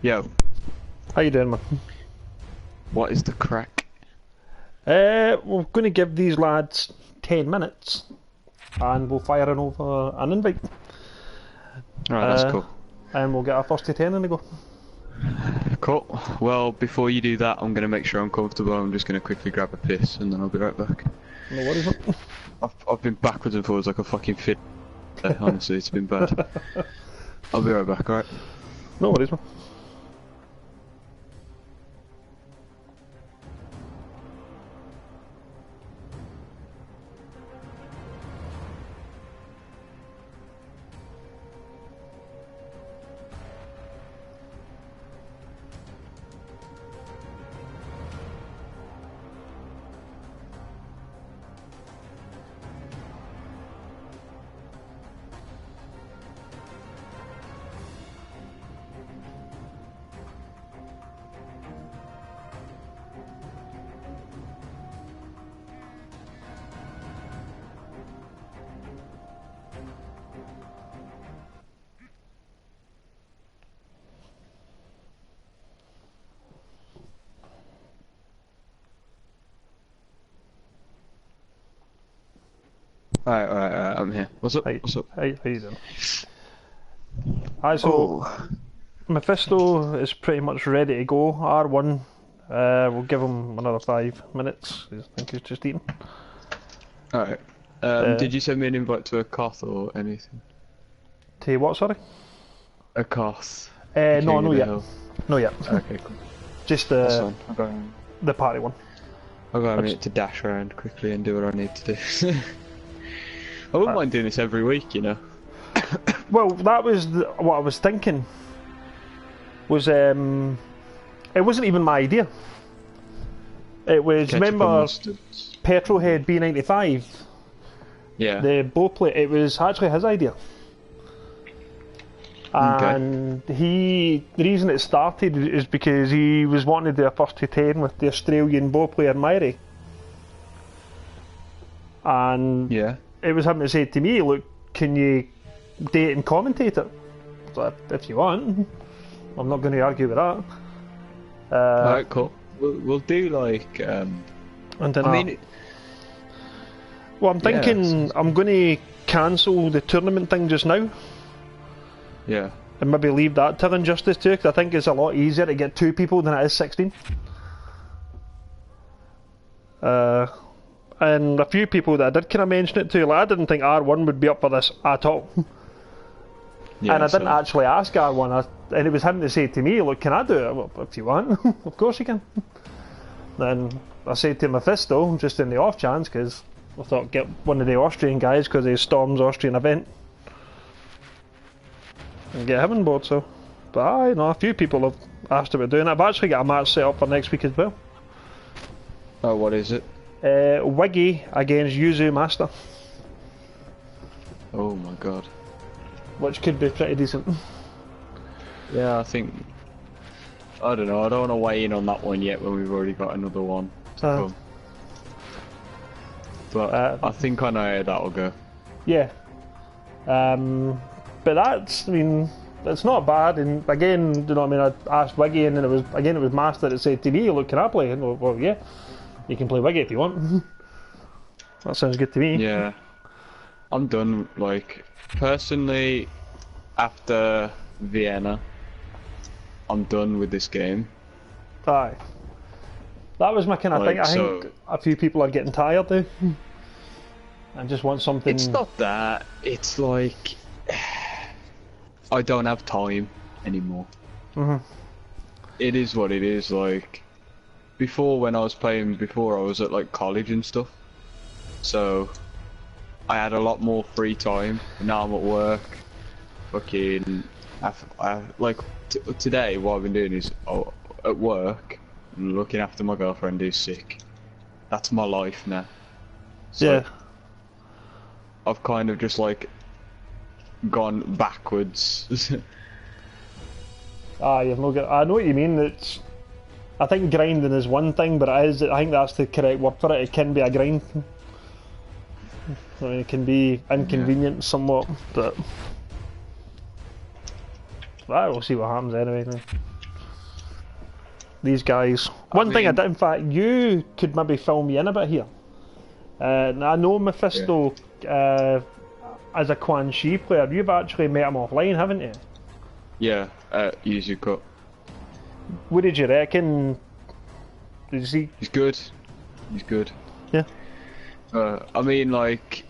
Yo, How you doing, man? what is the crack? We're going to give these lads 10 minutes and we'll fire in over an invite. Alright, that's Uh, cool. and we'll get our first to 10 in the go. Cool. Well, before you do that, I'm going to make sure I'm comfortable. I'm just going to quickly grab a piss and then I'll be right back. No worries, man. I've been backwards and forwards like a fucking fit. Honestly, it's been bad. I'll be right back, alright? No worries, man. Alright, I'm here. What's up? How, What's up? how you doing? Aye, so Mephisto is pretty much ready to go. R1, we'll give him another 5 minutes. I think he's just eating. Alright. Did you send me an invite to a Koth or anything? To what, sorry? A Koth. No, no yet. No yet. Okay, cool. Just That's fine. the party one. I've got a minute to dash around quickly and do what I need to do. I wouldn't mind doing this every week, you know. Well, that was what I was thinking. Was it wasn't even my idea. It was, Ketchup and remember mustard. Petrolhead B95, Yeah. the bow plate. It was actually his idea. And the reason it started is because he was wanting to do a first to 10 with the Australian bow player Myrie. And Yeah. it was him to say to me, look, can you date and commentate it? So if you want, I'm not going to argue with that. Alright, cool. We'll do like, And then I mean, well, I'm thinking sounds I'm going to cancel the tournament thing just now yeah. and maybe leave that till Injustice 2, because I think it's a lot easier to get 2 people than it is 16. And a few people that I did kind of mention it to, like I didn't think R1 would be up for this at all. Yeah, And I didn't so- actually ask R1, and it was him to say to me, look, can I do it? Well, if you want, of course you can. Then I said to Mephisto, just in the off chance, because I thought get one of the Austrian guys, because he storms Austrian event, and get him on board, so. But I know a few people have asked about doing it. I've actually got a match set up for next week as well. Oh, what is it? Wiggy against Yuzu Master, Oh my god. which could be pretty decent. Yeah, I think. I don't know. I don't want to weigh in on that one yet when we've already got another one to come. But I think I know how that'll go. Yeah. But that's, I mean, it's not bad. And again, you know what I mean, I asked Wiggy, and then it was Master that said to me, look, can I play? And I go, well, yeah, you can play Wiggy if you want. That sounds good to me. Yeah. I'm done. Like, personally, after Vienna, I'm done with this game. Aye. That was my kind of thing. I think a few people are getting tired now. And just want something. It's not that. It's like I don't have time anymore. It is what it is. Like before, when I was playing, before I was at like college and stuff, so I had a lot more free time. Now I'm at work. Fucking, today what I've been doing is at work, looking after my girlfriend who's sick. That's my life now. So Yeah. I've kind of just like gone backwards. You've no got. I know what you mean. I think grinding is one thing, but I think that's the correct word for it. It can be a grind. I mean, it can be inconvenient somewhat, but we'll see what happens anyway. Man. these guys. One thing I did, in fact, you could maybe fill me in a bit here. I know Mephisto as a Quan Chi player. You've actually met him offline, haven't you? Yeah, Yuzu Cup. What did you reckon? Is he? He's good. He's good. Yeah. I mean, like,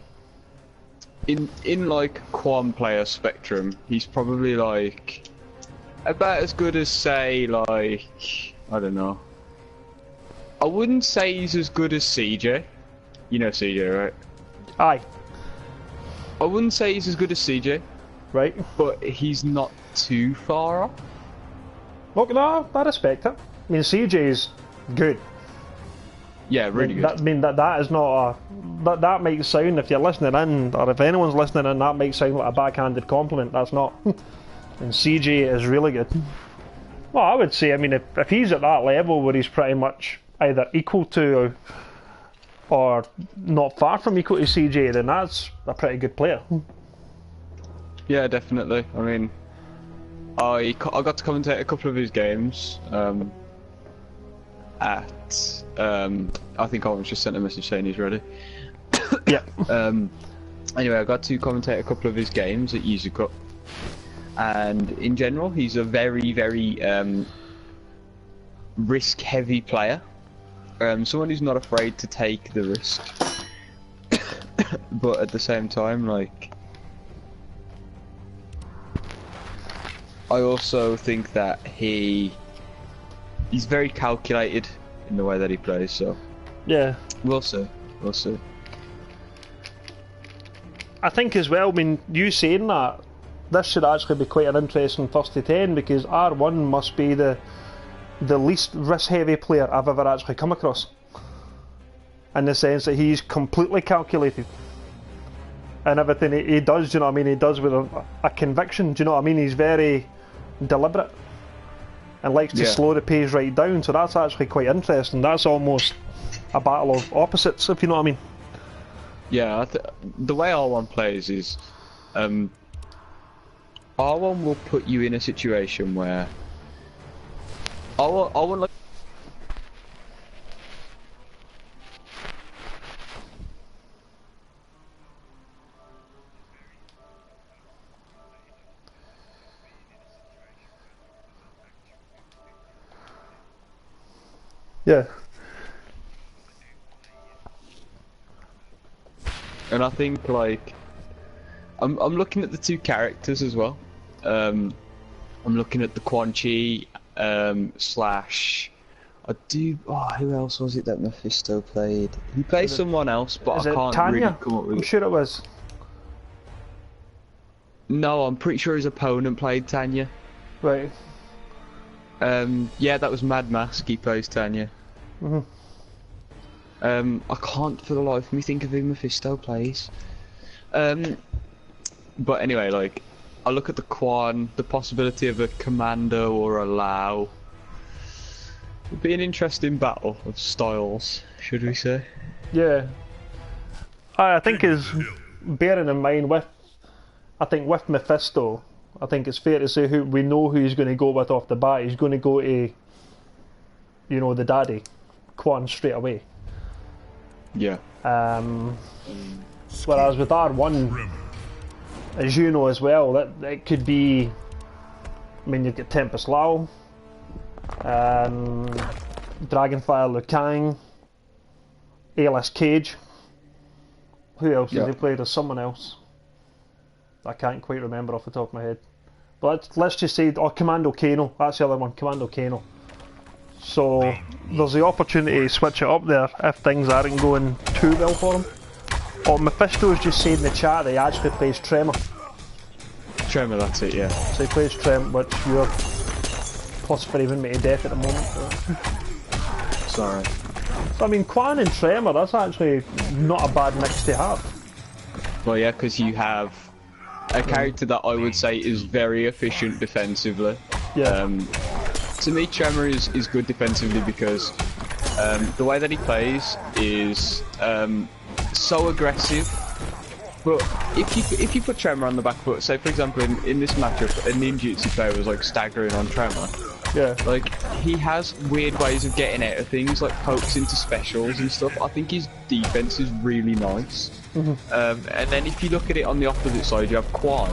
in like Quan player spectrum, he's probably like about as good as, say, like, I don't know. I wouldn't say he's as good as CJ. You know CJ, right? Aye. I wouldn't say he's as good as CJ. Right. But he's not too far off. Look, no, I respect it. I mean, CJ's good. Yeah, really good. I mean, that is not a... That might sound, if you're listening in, or if anyone's listening in, that might sound like a backhanded compliment. That's not. And CJ is really good. Well, I would say, I mean, if he's at that level where he's pretty much either equal to or not far from equal to CJ, then that's a pretty good player. Yeah, definitely. I mean, I got to commentate a couple of his games at I think I was just sent a message saying he's ready. Yeah. Anyway, I got to commentate a couple of his games at Yuzu Cup, and in general, he's a very, very risk-heavy player. Someone who's not afraid to take the risk, but at the same time, like, I also think that he's very calculated in the way that he plays. So yeah, we'll see. We'll see. I think as well, I mean, you saying that, this should actually be quite an interesting first to 10, because R1 must be the least risk-heavy player I've ever actually come across. In the sense that he's completely calculated. And everything he does, do you know what I mean? He does with a conviction, do you know what I mean? He's very deliberate and likes to slow the pace right down, so that's actually quite interesting. That's almost a battle of opposites, if you know what I mean. Yeah, the way R1 plays is R1 will put you in a situation where R1 like... Yeah. And I think, like, I'm looking at the two characters as well. I'm looking at the Quan Chi slash. Who else was it that Mephisto played? He played someone else, but I can't Tanya? really come up with I'm it. sure it was. No, I'm pretty sure his opponent played Tanya. Right. Yeah, that was Mad Mask. He plays Tanya. Mhm. I can't for the life of me think of who Mephisto plays. But anyway, like, I look at the Quan, the possibility of a Commando or a Lao. It'd be an interesting battle of styles, should we say? Yeah. I think is bearing in mind with Mephisto, I think it's fair to say we know who he's going to go with off the bat. He's going to go to, you know, the daddy, Quan, straight away. Yeah. Whereas with R1, as you know as well, that it could be. I mean, you've got Tempest Lao, Dragonfire Liu Kang, ALS Cage. Who else did they play? There's someone else I can't quite remember off the top of my head. But let's just say, Commando Kano. That's the other one, Commando Kano. So there's the opportunity to switch it up there if things aren't going too well for him. Oh, Mephisto's just said in the chat that he actually plays Tremor. Tremor, that's it, yeah. So he plays Tremor, which you're plus for even me to death at the moment. So. Sorry. So I mean, Quan and Tremor, that's actually not a bad mix to have. Well, yeah, because you have a character that I would say is very efficient defensively. Yeah. To me, Tremor is good defensively because the way that he plays is so aggressive But if you put Tremor on the back foot, say for example in this matchup, a ninjutsu player was like staggering on Tremor. Yeah. Like he has weird ways of getting out of things, like pokes into specials and stuff. I think his defense is really nice. And then if you look at it on the opposite side, you have Quan,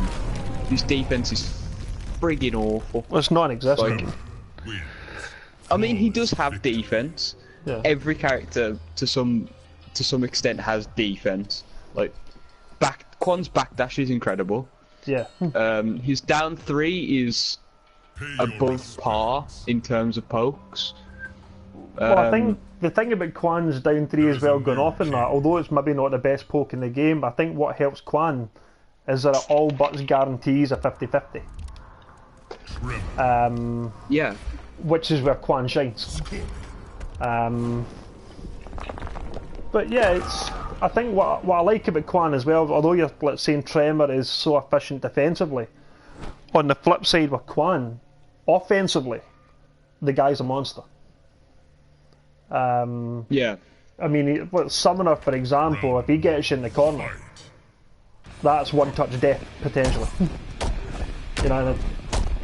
whose defense is friggin' awful. Well, it's non-existent. Like, I mean, he does have defense. Yeah. Every character to some extent has defense. Like Quan's backdash is incredible. Yeah. His down 3 is above par in terms of pokes. Well, I think the thing about Quan's down 3 as well going off in that, although it's maybe not the best poke in the game, I think what helps Quan is that it all but guarantees a 50-50. Yeah. Which is where Quan shines. But yeah, I think what I like about Quan as well, although you're saying Tremor is so efficient defensively, on the flip side with Quan, offensively, the guy's a monster. Yeah. I mean, Summoner, for example, if he gets you in the corner, that's one-touch death, potentially. You know,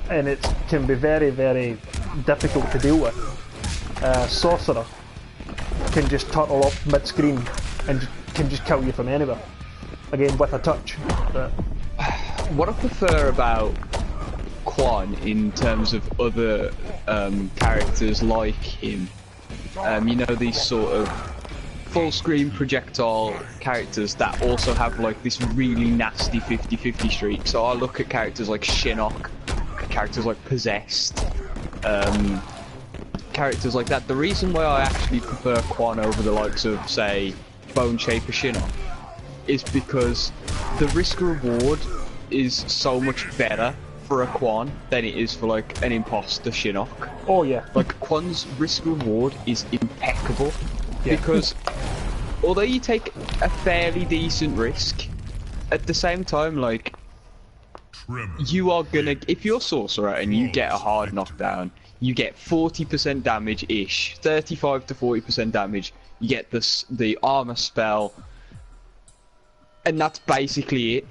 and it can be very, very difficult to deal with. Sorcerer can just turtle up mid-screen and can just kill you from anywhere. Again, with a touch. But what I prefer about Quan in terms of other characters like him, you know, these sort of full screen projectile characters that also have like this really nasty 50-50 streak. So I look at characters like Shinnok, characters like Possessed, characters like that. The reason why I actually prefer Quan over the likes of, say, Bone Shaper Shinnok is because the risk reward is so much better for a Quan than it is for like an imposter Shinnok. oh yeah. Like Quan's risk reward is impeccable because although you take a fairly decent risk, at the same time, like, you are gonna, if you're Sorcerer and you get a hard knockdown, you get 40% damage-ish, 35 to 40% damage, you get the armor spell, and that's basically it.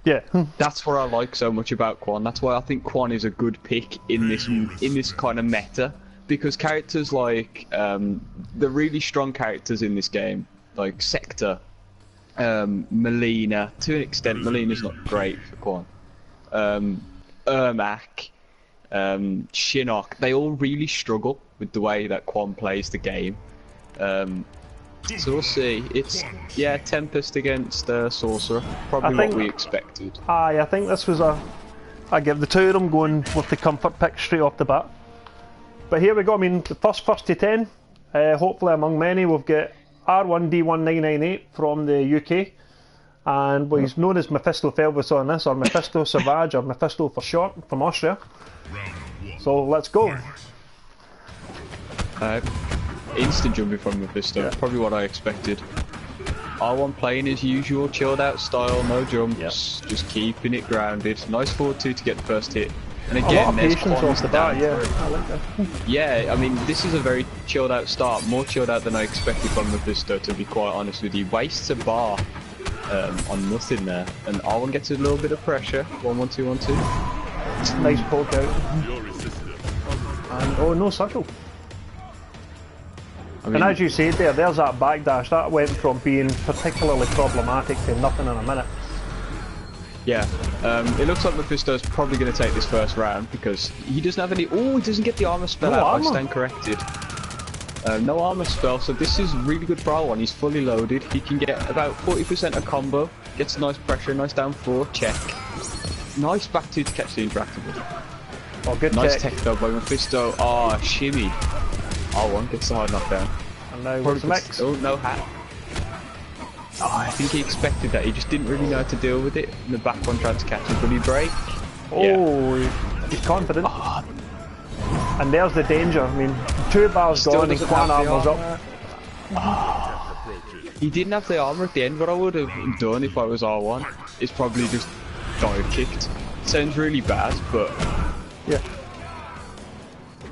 Yeah. That's what I like so much about Quan. That's why I think Quan is a good pick in this kind of meta, because characters like the really strong characters in this game, like Sector, Melina, to an extent. Melina's not great for Quan. Ermac, Shinnok, they all really struggle with the way that Quan plays the game. So we'll see. It's, yeah, Tempest against Sorcerer. Probably what we expected. I think this was I give the two of them going with the comfort pick straight off the bat. But here we go. I mean, the first to 10. Hopefully among many, we've got R1D1998 from the UK. And well, he's known as Mephisto Felvis on this, or Mephisto Savage, or Mephisto for short, from Austria. So let's go. Instant jumping from Mephisto, probably what I expected. R1 playing his usual chilled out style, no jumps, just keeping it grounded. Nice forward 2 to get the first hit. And again, there's Quan off the bat, I like that. Yeah, I mean, this is a very chilled out start, more chilled out than I expected from Mephisto, to be quite honest with you. Wastes a bar on nothing there, and R1 gets a little bit of pressure. 1-1-2-1-2. Nice poke out. And oh, no circle. I mean, and as you said there's that backdash. That went from being particularly problematic to nothing in a minute. Yeah, it looks like Mephisto's probably going to take this first round because he doesn't have any. Oh, he doesn't get the armor spell out. I stand corrected. No armor spell, so this is really good for R1. He's fully loaded. He can get about 40% a combo. Gets nice pressure, nice down 4, check. Nice back 2 to catch the interactable. Oh, good nice tech though by Mephisto. Ah, shimmy. R1 gets the hard knockdown. And now what's the mix? Oh, no hat. Oh, I think he expected that. He just didn't really know how to deal with it. And the back one tried to catch him. Will he break? Oh, he's confident. Oh. And there's the danger. I mean, 2 bars gone and Quan armor's up. Oh. He didn't have the armor at the end. What I would have done if I was R1 is probably just dive kicked. Sounds really bad, but... Yeah.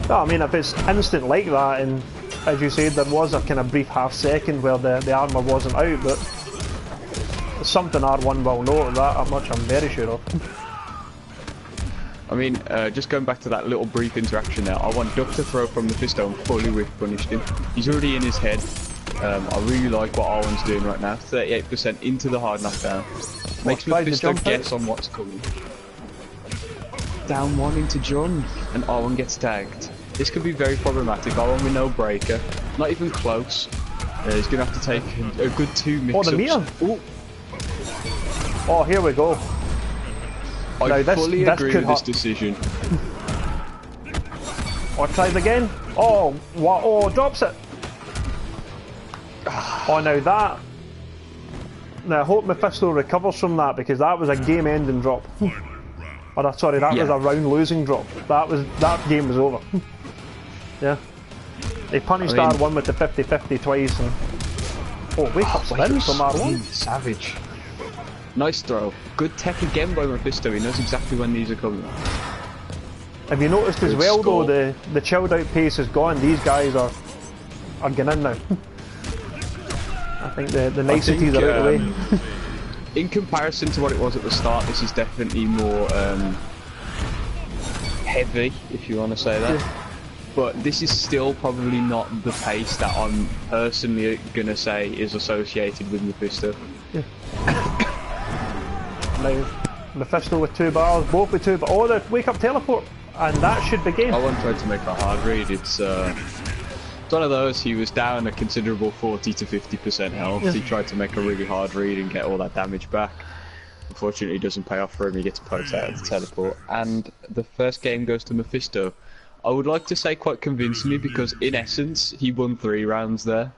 No, I mean, if it's instant like that, and as you said, there was a kind of brief half second where the armour wasn't out, but It's something R1 will know, that much I'm very sure of. I mean, just going back to that little brief interaction there, I want Duck to throw from Mephisto and fully whiff punished him. He's already in his head. I really like what R1's doing right now. 38% into the hard knockdown. Makes Mephisto guess on what's coming. Down one into John, and R1 gets tagged. This could be very problematic. R1 with no breaker, not even close. He's going to have to take a good 2 mix-ups. Oh, the meter! Oh, here we go. I fully agree with this decision. Oh, tries again. Oh, what? Oh, drops it. Oh, now that. Now I hope Mephisto recovers from that, because that was a game-ending drop. Oh, sorry, that was a round-losing drop. That game was over. Yeah. They punished R1 with the 50-50 twice, and wake up spin from R1. Savage. Nice throw. Good tech again by Mephisto. He knows exactly when these are coming. Have you noticed as well though, the chilled out pace is gone. These guys are getting in now. I think the niceties are out of the way. In comparison to what it was at the start, this is definitely more heavy, if you want to say that. Yeah. But this is still probably not the pace that I'm personally going to say is associated with Mephisto. Yeah. Now, Mephisto with 2 bars, both with 2 bars. Oh, the wake up teleport, and that should be game. I won't try to make a hard read. It's one of those. He was down a considerable 40 to 50% health. Yeah. He tried to make a really hard read and get all that damage back. Unfortunately, it doesn't pay off for him. He gets poked out of the teleport, and the first game goes to Mephisto. I would like to say quite convincingly, because in essence he won 3 rounds there.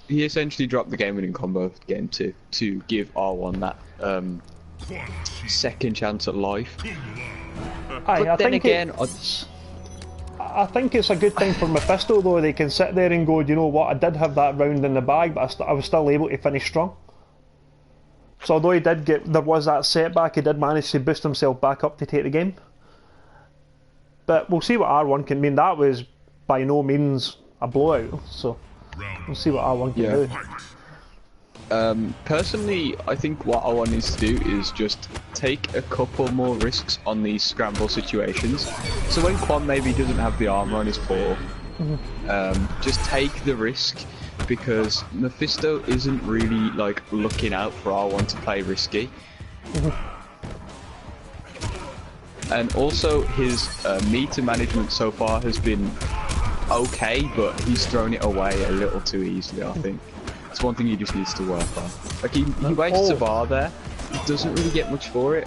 He essentially dropped the game-winning combo game to give R1 that second chance at life. I think it's a good thing for Mephisto though. They can sit there and go, you know what, I did have that round in the bag, but I was still able to finish strong. So although there was that setback, he did manage to boost himself back up to take the game. But we'll see what R1 can mean. That was by no means a blowout, so we'll see what R1 can do. Personally, I think what R1 needs to do is just take a couple more risks on these scramble situations. So when Quan maybe doesn't have the armor on his paw, just take the risk, because Mephisto isn't really like looking out for R1 to play risky. And also his meter management so far has been okay, but he's thrown it away a little too easily, I think. It's one thing he just needs to work on. Like he wastes a bar there, he doesn't really get much for it.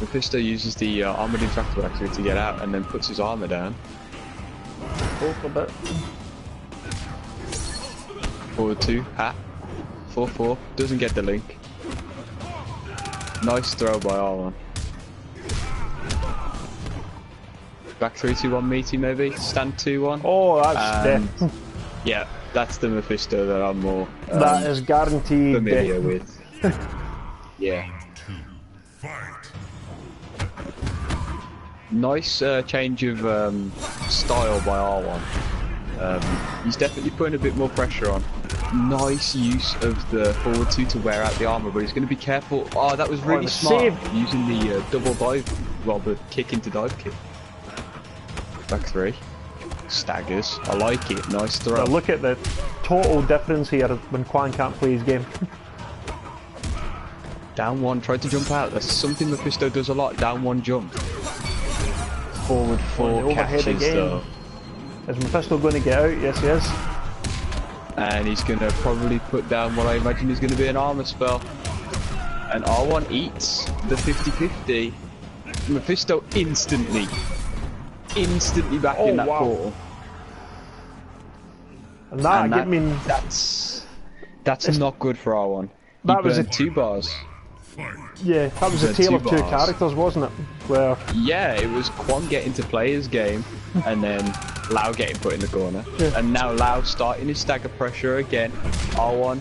Mephisto uses the armored interactor actually to get out and then puts his armor down. A bit. Forward 2, hat. 4-4, doesn't get the link. Nice throw by R1. Back 3-2-1 meaty maybe? Stand 2-1? Oh, that's death. Yeah, that's the Mephisto that I'm more that is guaranteed familiar death. with. Yeah. Nice change of style by R1. He's definitely putting a bit more pressure on. Nice use of the forward 2 to wear out the armor, but he's going to be careful. Oh, that was really smart. Save. Using the double dive, well, the kick into dive kick. Back 3. Staggers. I like it. Nice throw. Now look at the total difference here when Quan can't play his game. Down 1, tried to jump out. That's something Mephisto does a lot. Down 1 jump. Forward 4 catches again. Though. Is Mephisto going to get out? Yes, he is. And he's going to probably put down what I imagine is going to be an armor spell. And R1 eats the 50-50. Mephisto instantly back in that portal. And that, that's not good for R1. That was 2 bars. Yeah, that was a tale of 2 characters, wasn't it? Where yeah, it was Quan getting to play his game, and then Lau getting put in the corner. Yeah. And now Lau starting his stagger pressure again. R1.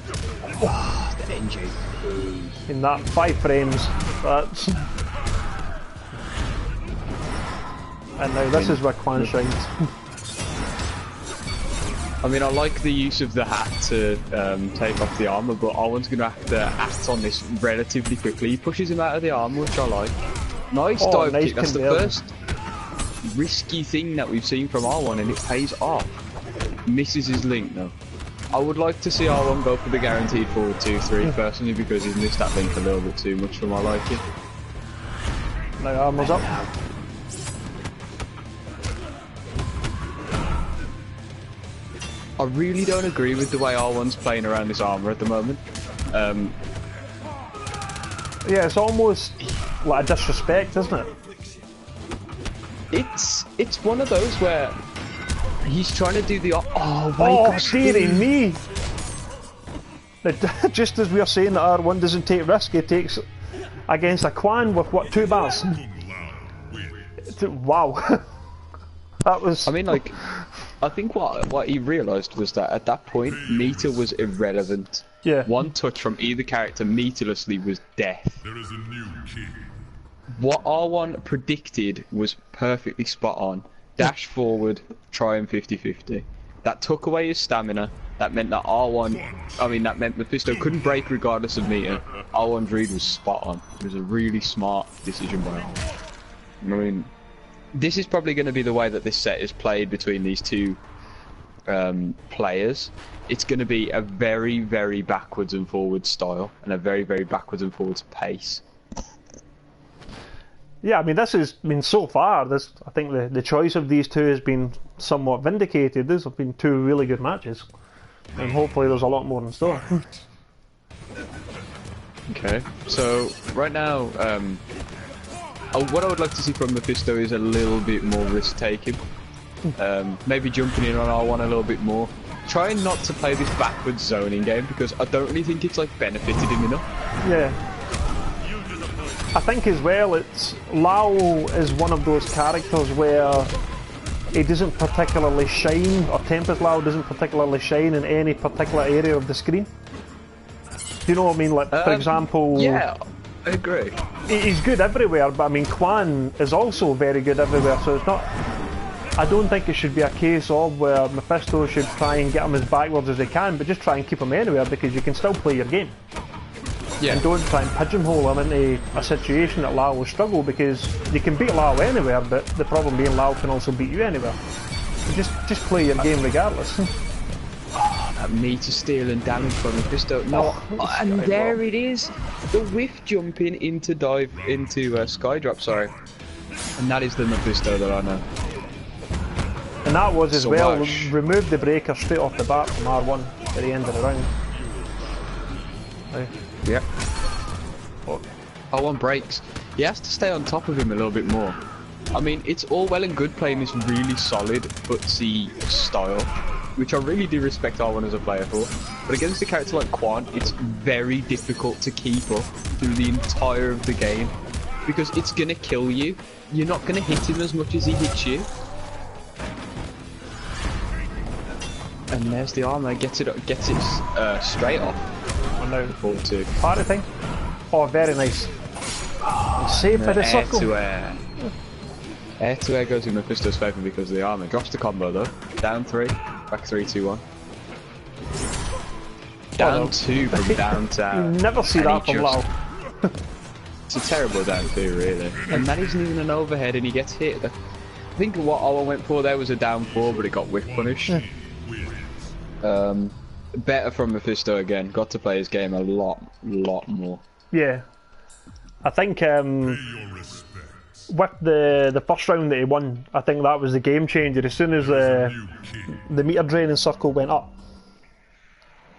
Oh, the NJP. In that 5 frames, that's... And now this is where Quan shines. I mean, I like the use of the hat to take off the armor, but R1's going to have to act on this relatively quickly. He pushes him out of the armor, which I like. Nice dive kick. That's the first risky thing that we've seen from R1, and it pays off. Misses his link though. I would like to see R1 go for the guaranteed forward 2-3 personally, because he's missed that link a little bit too much for my liking. Now armor's up. I really don't agree with the way R1's playing around this armor at the moment. Yeah, it's almost like a disrespect, isn't it? It's one of those where he's trying to do the oh my gosh, dearie me! Just as we are saying that R1 doesn't take risk, he takes against a Quan with what, 2 bars? Wow. That was. I mean, like, I think what he realised was that at that point, meter was irrelevant. Yeah. One touch from either character meterlessly was death. There is a new king. What R1 predicted was perfectly spot on. Dash forward, try him 50-50. That took away his stamina. That meant that that meant Mephisto couldn't break regardless of meter. R1's read was spot on. It was a really smart decision by R1. I mean, this is probably going to be the way that this set is played between these two players. It's going to be a very, very backwards and forwards style, and a very, very backwards and forwards pace. Yeah, I mean, so far, I think the choice of these two has been somewhat vindicated. These have been 2 really good matches, and hopefully there's a lot more in store. Okay, so right now, what I would like to see from Mephisto is a little bit more risk taking. Maybe jumping in on R1 a little bit more. Trying not to play this backwards zoning game, because I don't really think it's like benefited him enough. Yeah. I think as well, Lau is one of those characters where he doesn't particularly shine, or Tempest Lau doesn't particularly shine in any particular area of the screen. Do you know what I mean? Like, for example... Yeah, I agree. He's good everywhere, but I mean, Quan is also very good everywhere, so it's not... I don't think it should be a case of where Mephisto should try and get him as backwards as he can, but just try and keep him anywhere, because you can still play your game. Yeah. And don't try and pigeonhole him into a situation that Lau will struggle, because you can beat Lau anywhere, but the problem being Lau can also beat you anywhere. So just play your game regardless. Oh, that meter steal and damage from Mephisto. No, and there it is. The whiff jumping into Skydrop, sorry. And that is the Mephisto that I know. And that was as well, remove the breaker straight off the bat from R1 at the end of the round. Right. Yep. R1 breaks. He has to stay on top of him a little bit more. I mean, it's all well and good playing this really solid footsie style, which I really do respect R1 as a player for. But against a character like Quan, it's very difficult to keep up through the entire of the game, because it's gonna kill you. You're not gonna hit him as much as he hits you. And there's the armor, gets it straight off. And now Forward 2. party thing. Oh, very nice. Safe for the circle. Air to air goes in Mephisto's favour because of the armor. Drops the combo though. Down 3, back 3, 2, 1. Down 2 from downtown. You never see that from Lau. It's a terrible down 2 really. And that isn't even an overhead and he gets hit. I think what I went for there was a down 4, but it got whiff punish. Better from Mephisto again. Got to play his game a lot more. Yeah. I think with the first round that he won, I think that was the game changer. As soon as the meter draining circle went up,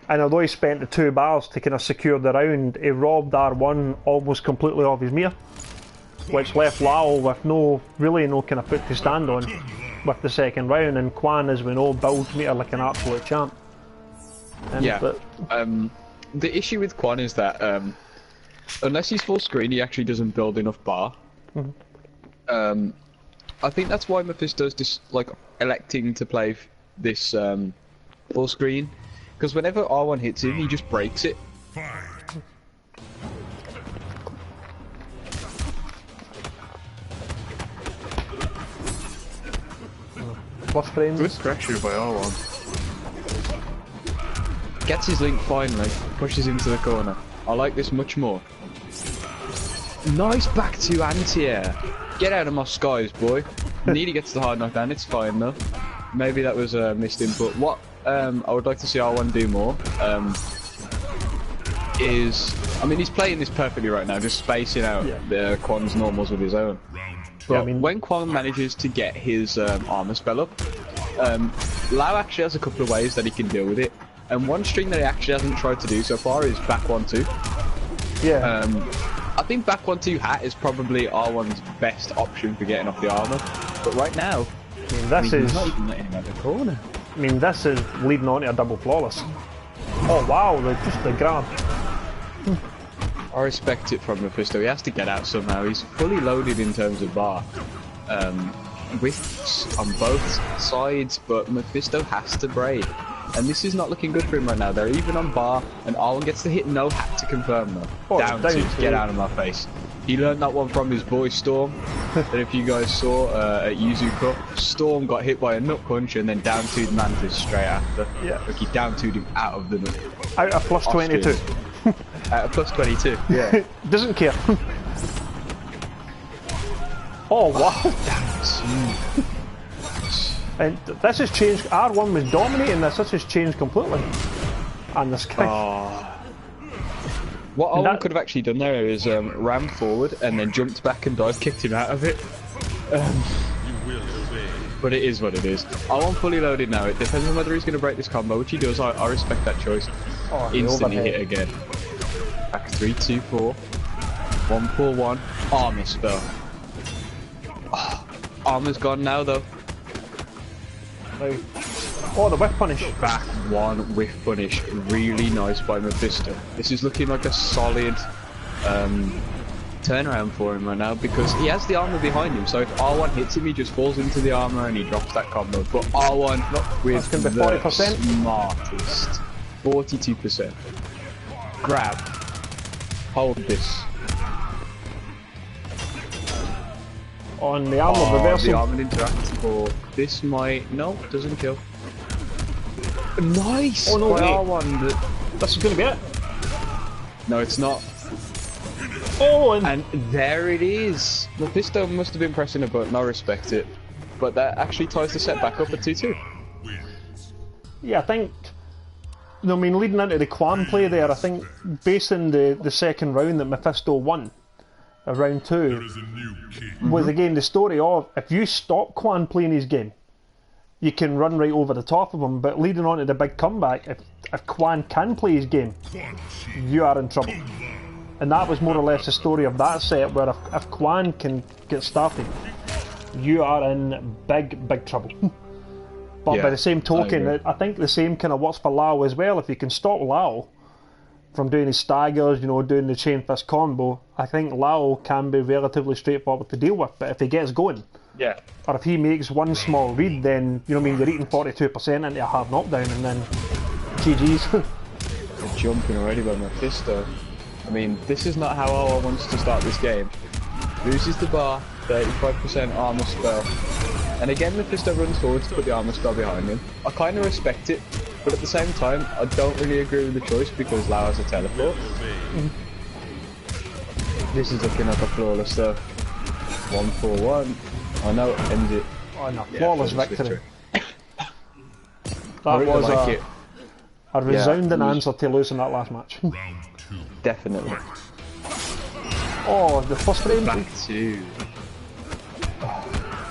and although he spent the 2 bars to kind of secure the round, he robbed R1 almost completely off his meter, which left Lau with no kind of foot to stand on with the second round, and Quan, as we know, builds meter like an absolute champ. The issue with Quan is that unless he's full screen, he actually doesn't build enough bar. I think that's why Mephisto's just like electing to play this full screen, because whenever R1 hits him, he just breaks it. What frames? Good pressure by R1. gets his link finally, pushes into the corner. I like this much more. Nice back to anti-air. Get out of my skies, boy. Nearly gets the hard knockdown, it's fine though. Maybe that was a missed input. What I would like to see R1 do more is, I mean, he's playing this perfectly right now, just spacing out the Quan's normals with his own. But I mean, when Quan manages to get his armor spell up, Lau actually has a couple of ways that he can deal with it. And one string that he actually hasn't tried to do so far is back 1-2. Yeah. I think back 1-2 hat is probably R1's best option for getting off the armor. But right now, this is not even letting him out the corner. I mean, this is leading on to a double flawless. Oh wow, just the grab. I respect it from Mephisto. He has to get out somehow. He's fully loaded in terms of bar. Whiffs on both sides, but Mephisto has to braid. And this is not looking good for him right now. They're even on bar, and R1 gets to hit no hat to confirm though. Oh, down to get out of my face. He learned that one from his boy Storm. And if you guys saw at Yuzu Cup, Storm got hit by a nut punch and then down 2'd Mantis straight after. Yeah. Like he down 2'd him out of the nut. Out of plus 22. Out of plus 22, yeah. Doesn't care. Oh wow. And this has changed. R1 was dominating this. This has changed completely. And this guy. Oh. What R1 could have actually done there is ran forward and then jumped back and dive kicked him out of it. But it is what it is. R1 fully loaded now. It depends on whether he's going to break this combo, which he does. I respect that choice. Oh, instantly hit again. Back 3-2-4. 1-4-1. Armor spell. Oh, armor's gone now though. Oh, the whiff punish. Back one whiff punish. Really nice by Mephisto. This is looking like a solid turnaround for him right now because he has the armor behind him. So if R1 hits him, he just falls into the armor and he drops that combo. But R1 with the 40%. Smartest. 42%. Grab. Hold this. On the armor reversal. The armored interact, or this might... No, doesn't kill. Nice! Oh no, by R1. This is going to be it. No, it's not. Oh, and there it is. Mephisto must have been pressing a button, I respect it. But that actually ties the set back up at 2-2. Yeah, I think... I mean, leading into the Quan play there, I think, based on the second round that Mephisto won, round 2, was again the story of, if you stop Quan playing his game, you can run right over the top of him, but leading on to the big comeback, if Quan can play his game, you are in trouble. And that was more or less the story of that set, where if Quan can get started, you are in big trouble. But by the same token, I think the same kind of works for Lau as well. If you can stop Lau from doing his staggers, you know, doing the chain fist combo, I think Lau can be relatively straightforward to deal with. But if he gets going, or if he makes one small read, then, you know what I mean, you're eating 42% into a hard knockdown, and then GG's. They're jumping already by Mephisto. I mean, this is not how R1 wants to start this game. Loses the bar, 35% armor spell. And again, Mephisto runs forward to put the armor spell behind him. I kind of respect it, but at the same time, I don't really agree with the choice because Lau has a teleport. This is looking like a flawless stuff. 1-4-1. I know it ends it. Oh no, flawless victory. That really was like a resounding answer to losing that last match. Definitely. Oh, the first frame.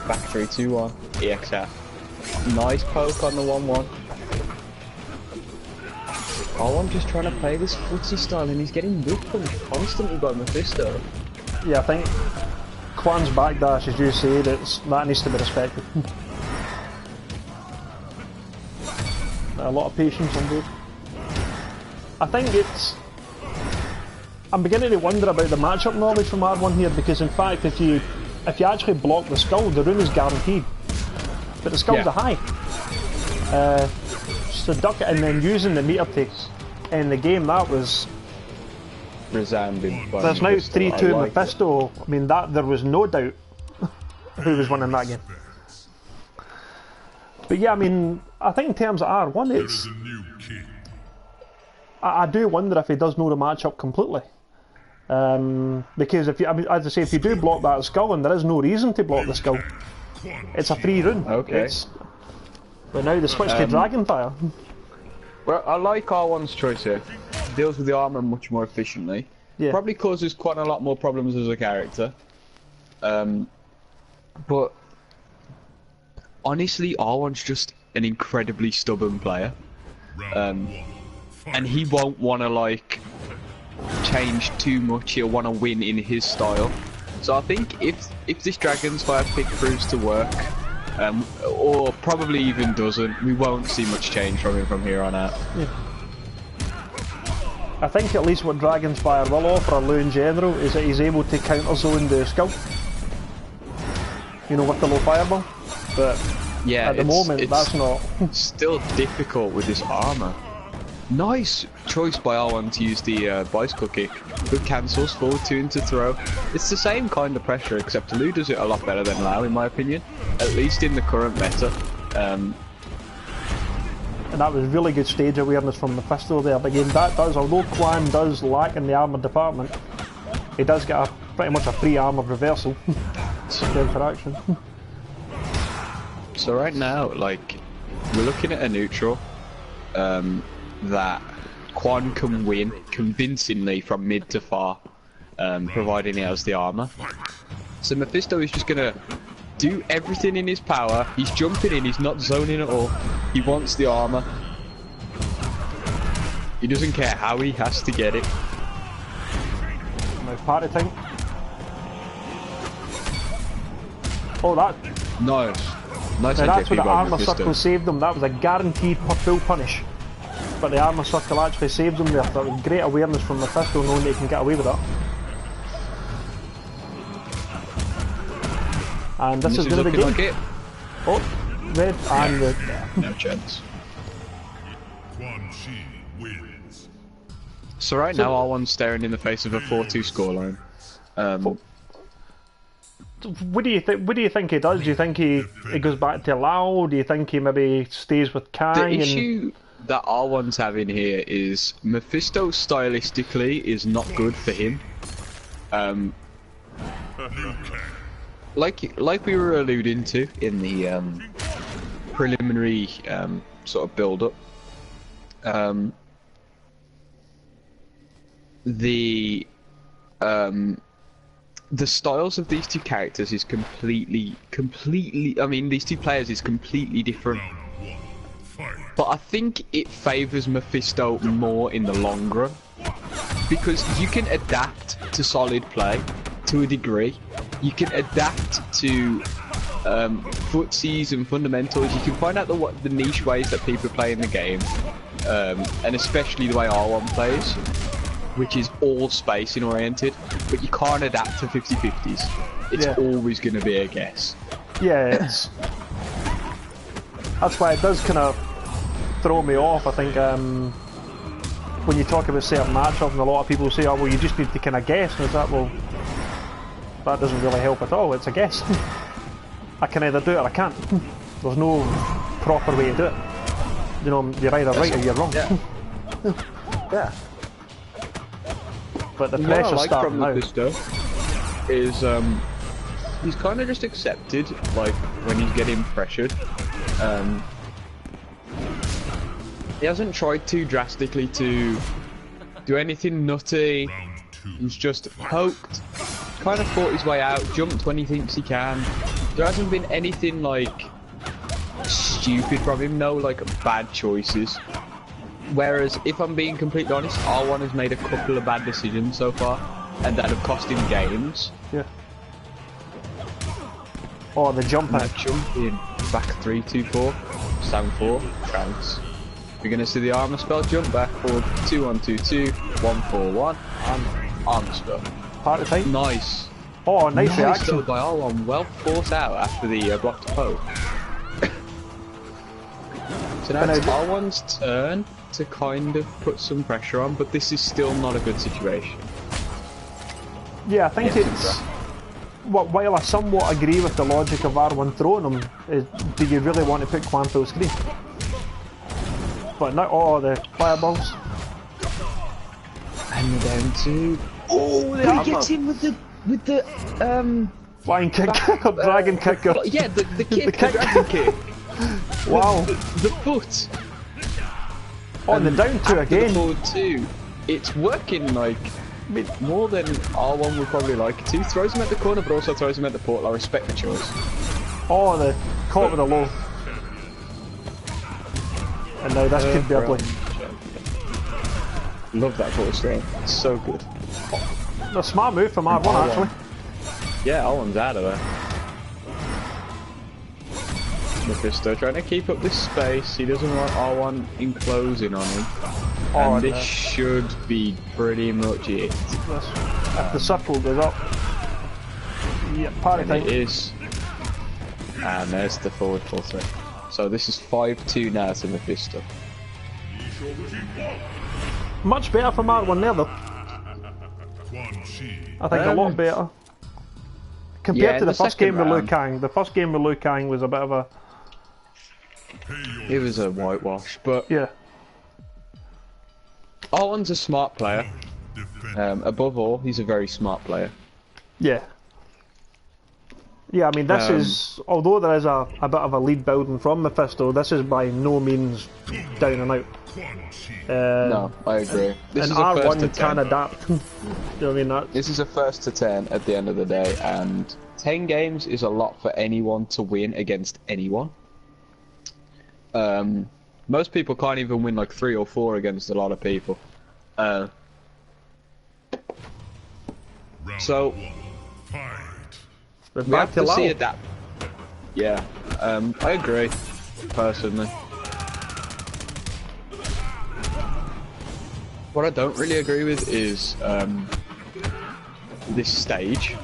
Back 3-2-1. EXF. Nice poke on the 1-1. R1 just trying to play this footsie style and he's getting whipped constantly by Mephisto. Yeah, I think Quan's backdash, as you say, that needs to be respected. A lot of patience on both. I think I'm beginning to wonder about the matchup knowledge from R1 here, because in fact if you actually block the skull, the rune is guaranteed. But the skull's a high. So duck it and then using the meter takes in the game, that was resounding. There's now 3-2 Mephisto. I mean, that there was no doubt who was winning that game. But yeah, I mean, I think in terms of R1, I do wonder if he does know the matchup completely. Because if you, I mean, as I say, if you do block that skull, and there is no reason to block the skull, it's a free rune. Okay. But now they switch to Dragonfire. Well, I like R1's choice here. Deals with the armor much more efficiently. Yeah. Probably causes quite a lot more problems as a character. But honestly, R1's just an incredibly stubborn player. And he won't want to like change too much. He'll want to win in his style. So I think if this Dragon's Fire pick proves to work, or probably even doesn't, we won't see much change from him from here on out. Yeah. I think at least what Dragon's Fire will offer a Lu in general is that he's able to counter zone the skull. You know, with the low fireball. But yeah, at the moment, that's not. Still difficult with this armor. Nice choice by R1 to use the bicycle kick. Good cancels, forward 2 into throw. It's the same kind of pressure, except Lu does it a lot better than Lau, in my opinion. At least in the current meta. And that was really good stage awareness from Mephisto there. But again, that does, although Quan does lack in the armor department, he does get pretty much a free armor reversal. The interaction. So right now, like, we're looking at a neutral that Quan can win convincingly from mid to far, providing he has the armor. So Mephisto is just gonna do everything in his power. He's jumping in, he's not zoning at all. He wants the armor. He doesn't care how he has to get it. Now party time. Oh, that. Nice. Nice. Now that's where the armor Mephisto. circle saved him. That was a guaranteed full punish. But the armor circle actually saves him there. That was great awareness from Mephisto, knowing that he can get away with that. And this is going to be good. Like it. Oh, red and red. No chance. So right now, R1's staring in the face of a 4-2 scoreline. What do you think? What do you think he does? Do you think he goes back to Lau? Do you think he maybe stays with Kang? The issue that R1's having here is Mephisto stylistically is not good for him. Like we were alluding to in the preliminary sort of build-up. The styles of these two characters is completely, I mean, these two players is completely different. But I think it favours Mephisto more in the long run. Because you can adapt to solid play to a degree. You can adapt to footsies and fundamentals. You can find out the niche ways that people play in the game. And especially the way R1 plays, which is all spacing oriented, but you can't adapt to 50-50s. It's always going to be a guess. Yeah, it's... That's why it does kind of throw me off, I think, when you talk about certain matchups and a lot of people say, oh, well, you just need to kind of guess, and it's that, well, that doesn't really help at all, it's a guess. I can either do it or I can't. There's no proper way to do it. You know, you're either right or you're wrong. Yeah. Yeah. But the pressure starting now. What I like from Mephisto is he's kind of just accepted, like, when he's getting pressured. He hasn't tried too drastically to do anything nutty. He's just poked, kind of fought his way out, jumped when he thinks he can. There hasn't been anything, like, stupid from him, no, like, bad choices. Whereas, if I'm being completely honest, R1 has made a couple of bad decisions so far, and that have cost him games. Yeah. Oh, the jump out. Jump in, back 3-2-4, stand 4, trounce. We're going to see the armor spell, jump back forward, 2-1-2-2, 1-4-1, and armor spell. Part of the time. Nice. Oh, nice reaction. By R1, well fought out after the blocked poke. So now it's R1's turn to kind of put some pressure on, but this is still not a good situation. Yeah, I think it's... While I somewhat agree with the logic of R1 throwing him, is, do you really want to put Quan full screen? But now, oh, the fireballs. And the down 2. Oh, he gets him with the flying kick, dragon kick. Yeah, the kick, the dragon kick. Wow. The foot. On the down 2 again. The forward 2. It's working like more than R1 would probably like it to. Throws him at the corner, but also throws him at the portal. I respect the choice. Oh, the caught with a low. And now this could be ugly. Love that forward throw. It's so good. A smart move from R1 actually. Yeah, R1's out of there. Mephisto trying to keep up this space. He doesn't want R1 enclosing on him. Oh, and this should be pretty much it. If the circle goes up. Yeah, party time. It is. And there's the forward full threat. So this is 5-2 now to Mephisto. Much better from R1 there though. I think a lot better. Compared to the first game with Liu Kang. The first game with Liu Kang was a bit of a... It was a whitewash, but... Yeah. R1's a smart player. Above all, he's a very smart player. Yeah. Yeah, I mean, this is... Although there is a bit of a lead building from Mephisto, this is by no means down and out. No, I agree. This and is a R1 can adapt. You know what I mean? This is a 1st to 10 at the end of the day, and 10 games is a lot for anyone to win against anyone. Most people can't even win like 3 or 4 against a lot of people. So we have to see adapt. Yeah, I agree, personally. What I don't really agree with is this stage.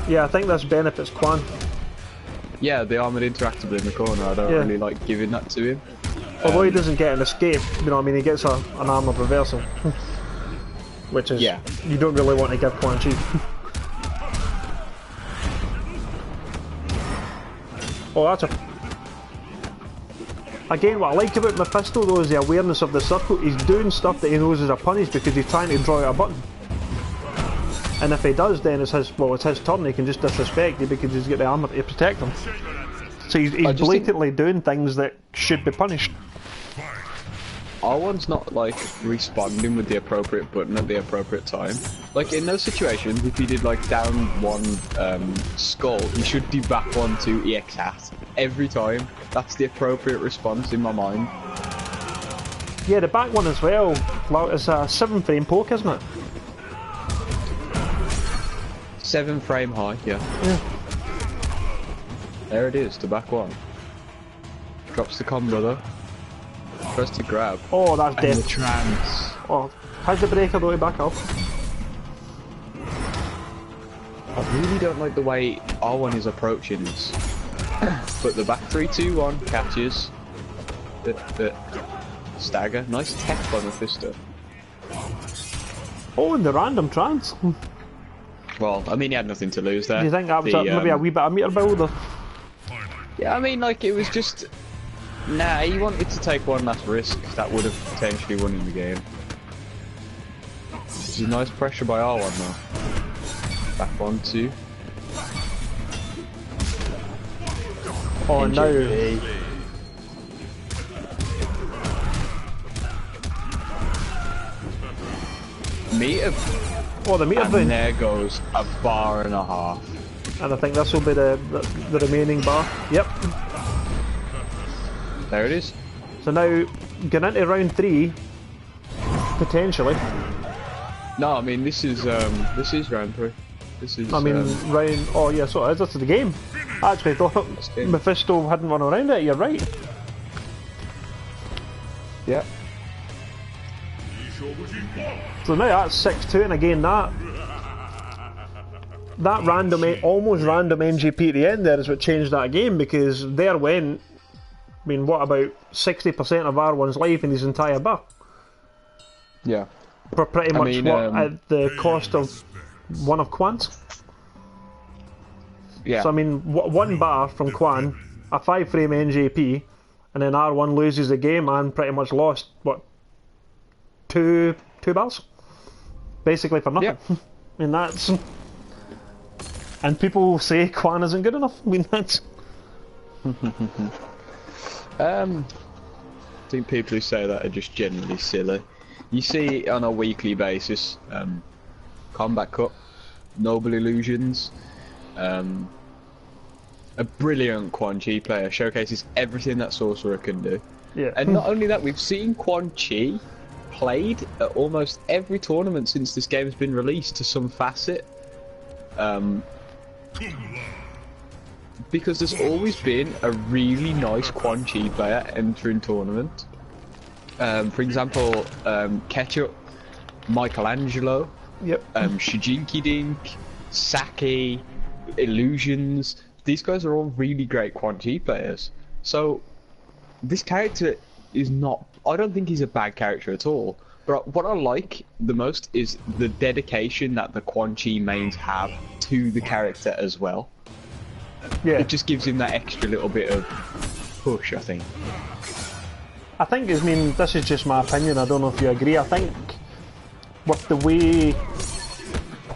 Yeah, I think this benefits Quan. Yeah, the armoured interactable in the corner, I don't really like giving that to him. Although he doesn't get an escape, you know what I mean, he gets an armoured reversal. Which is, you don't really want to give Quan Chi. Oh, that's a... Again, what I like about Mephisto though is the awareness of the circle. He's doing stuff that he knows is a punish because he's trying to draw out a button. And if he does, then it's his turn. He can just disrespect you because he's got the armour to protect him. So he's blatantly doing things that should be punished. R1's not like responding with the appropriate button at the appropriate time. Like in those situations, if he did like down 1 skull, he should do back 1 2 EX hat every time. That's the appropriate response in my mind. Yeah, the back one as well. It's a 7-frame poke, isn't it? 7-frame high, yeah. There it is, the back 1. Drops the com brother. Tries to grab. Oh, that's dead. And the trance. Oh, how's the breaker though? Back up. I really don't like the way R1 is approaching this. But the back 3-2-1 catches. The stagger. Nice tech by Mephisto. Oh, and the random trance. Well, I mean, he had nothing to lose there. Do you think that was maybe a wee bit of meter build? Or? Yeah, I mean, like, it was just... Nah, he wanted to take one last risk that would have potentially won him the game. This is nice pressure by R1 though. Back 1, 2. Oh no. Meter. Oh, the meter and there goes a bar and a half. And I think this will be the remaining bar. Yep. There it is. So now, going into round 3, potentially. No, I mean this is round 3. This is. I mean round. Oh yeah, so it is. This is the game. I actually thought Mephisto hadn't run around it. You're right. Yeah. So now that's 6-2, and again that random, almost random NGP at the end there is what changed that game, because there went, I mean, what, about 60% of R1's life in his entire bar? Yeah. For pretty much at the cost of one of Quan's? Yeah. So I mean, 1 bar from Quan, a 5-frame NJP, and then R1 loses the game and pretty much lost, what, 2 2 bars. Basically for nothing. Yep. I mean, that's... And people say Quan isn't good enough. I mean, that's... I think people who say that are just generally silly. You see on a weekly basis, Combat Cup, Noble Illusions, a brilliant Quan Chi player, showcases everything that Sorcerer can do. Yeah. And not only that, we've seen Quan Chi played at almost every tournament since this game has been released to some facet. Because there's always been a really nice Quan Chi player entering tournament. For example, Ketchup, Michelangelo, Yep. Shijinki Dink, Saki, Illusions. These guys are all really great Quan Chi players. So this character is not... I don't think he's a bad character at all. But what I like the most is the dedication that the Quan Chi mains have to the character as well. Yeah. It just gives him that extra little bit of push, I think. I think, I mean, this is just my opinion, I don't know if you agree, I think with the way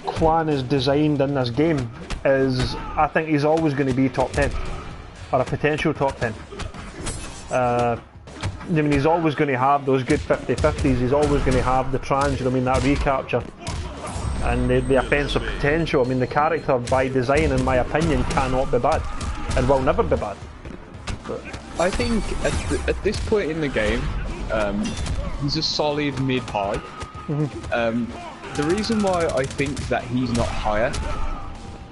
Quan is designed in this game is, I think he's always going to be top 10, or a potential top 10. I mean, he's always going to have those good 50-50s, he's always going to have the trans, you know what I mean, that recapture, and the offensive potential. I mean, the character by design, in my opinion, cannot be bad, and will never be bad. But I think at this point in the game, he's a solid mid-high. The reason why I think that he's not higher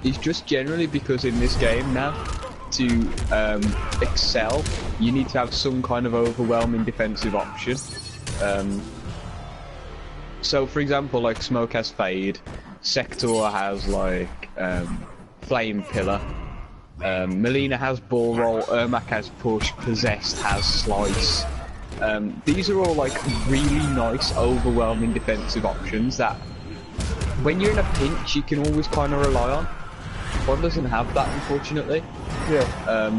is just generally because in this game now, to excel, you need to have some kind of overwhelming defensive option. So for example, like Smoke has Fade, Sector has like Flame Pillar, Melina has Ball Roll, Ermac has Push, Possessed has Slice. These are all like really nice overwhelming defensive options that when you're in a pinch you can always kind of rely on. One doesn't have that, unfortunately. yeah,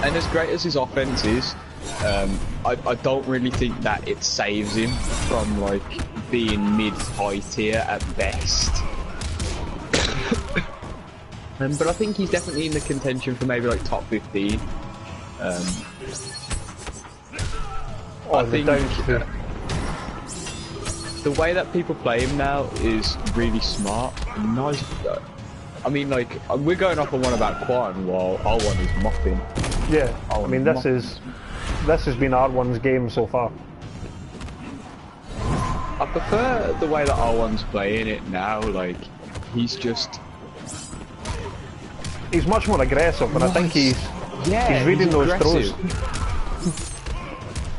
and as great as his offense is, I don't really think that it saves him from like being mid-high tier at best. But I think he's definitely in the contention for maybe like top 15. I think the way that people play him now is really smart and nice. I mean, like, we're going off on one about Quan while R1 is mopping. yeah. I mean, this has been R1's game so far. I prefer the way that R1's playing it now. Like, he's much more aggressive, but I think he's reading those throws.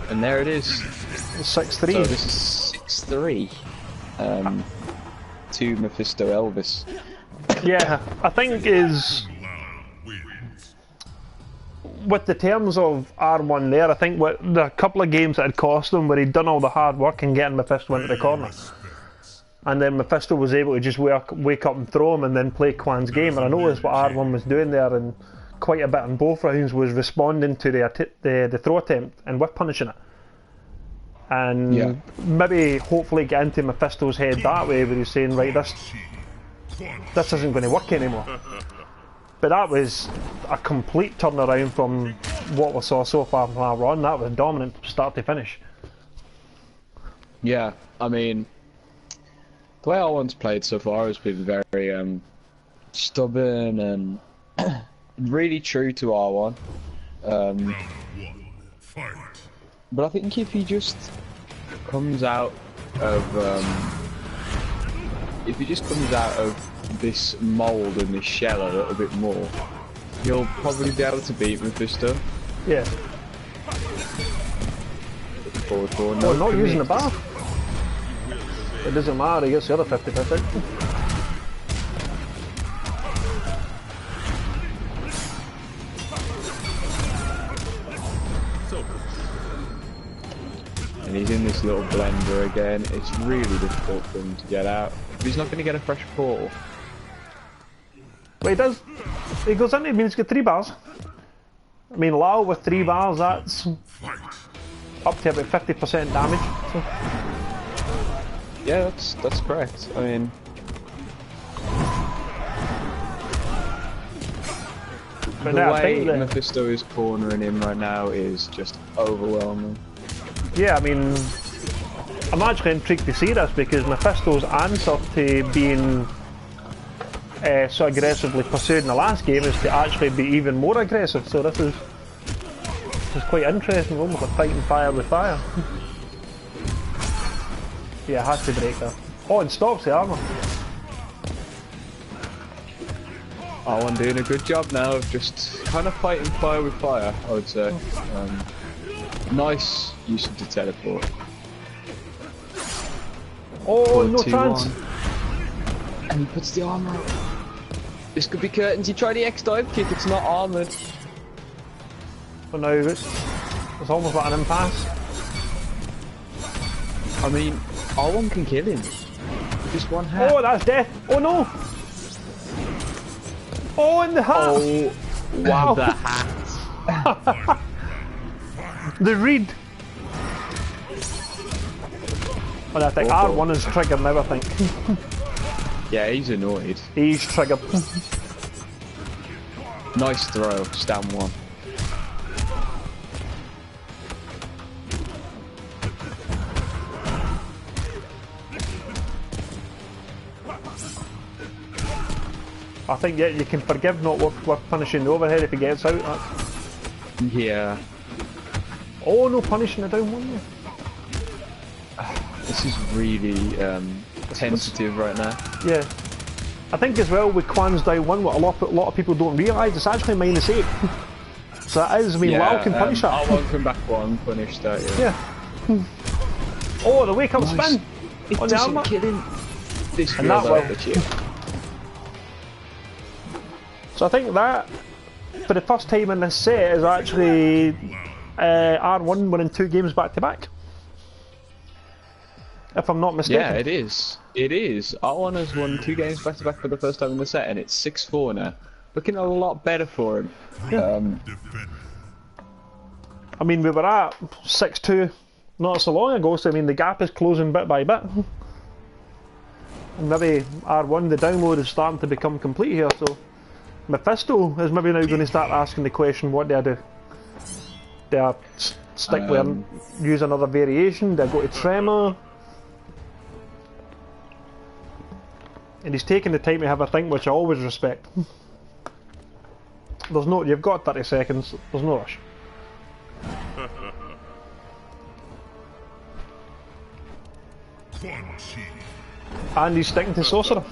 And there it is. 6-3. So this is 6-3 to Mephisto Elvis. Yeah, I think is with the terms of R1 there, I think the couple of games that had cost him where he'd done all the hard work and getting Mephisto into the corner. And then Mephisto was able to just wake up and throw him and then play Quan's game. And I noticed what R1 was doing there, and quite a bit in both rounds, was responding to the throw attempt and whip punishing it. And maybe hopefully get into Mephisto's head that way, where he's saying, right, this isn't going to work anymore. But that was a complete turnaround from what we saw so far from R1. That was dominant start to finish. Yeah, I mean, the way R1's played so far has been very stubborn and really true to R1. But I think if he just comes out of this mould and this shell a little bit more, he'll probably be able to beat Mephisto. Yeah. Looking forward for Oh, not using the bar. It doesn't matter, he gets the other 50-50. And he's in this little blender again. It's really difficult for him to get out. He's not going to get a fresh portal. But he does. He goes in, I mean, he's got 3 bars. I mean, Lao with 3 bars, that's up to about 50% damage. So. Yeah, that's correct. I mean, but the no, I way think that, Mephisto is cornering him right now is just overwhelming. yeah, I mean, I'm actually intrigued to see this because Mephisto's answer to being so aggressively pursued in the last game is to actually be even more aggressive. So this is quite interesting, almost like fighting fire with fire. Yeah, it has to break that. Oh, and stops the armour. R1 doing a good job now of just kind of fighting fire with fire, I would say. Nice use of the teleport. Oh, no chance! And he puts the armour up. This could be curtains. You try the X-dive kick, it's not armoured. But now it's almost like an impasse. I mean, R1 can kill him. Just one hat. Oh, that's death! Oh no! Oh, in the hat! Oh, wow! The hat. The reed! But I think R1 is triggered now, I think. Yeah, he's annoyed. He's triggered. Nice throw, stand one. I think yeah, you can forgive not worth punishing the overhead if he gets out. Yeah. Oh no, punishing the down one. This is really tentative right now. Yeah. I think as well with Quan's down one, what a lot of people don't realise, it's actually -8. So that is, I mean, WoW can punish that. R1 from back one, punish that, yeah. Oh, the wake up spin! It on the doesn't armour. kill him. This And that will. will. So I think that, for the first time in this set, is actually R1 winning 2 games back to back. If I'm not mistaken. Yeah, it is. It is. R1 has won 2 games back to back for the first time in the set, and it's 6-4 now. Looking a lot better for him. Yeah. I mean, we were at 6-2 not so long ago, so I mean the gap is closing bit by bit. And maybe R1, the download is starting to become complete here, so Mephisto is maybe now going to start asking the question, what do I do? Do I stick with use another variation? Do I go to Tremor? And he's taking the time to have a think, which I always respect. There's no, you've got 30 seconds, there's no rush. And he's sticking to Sorcerer.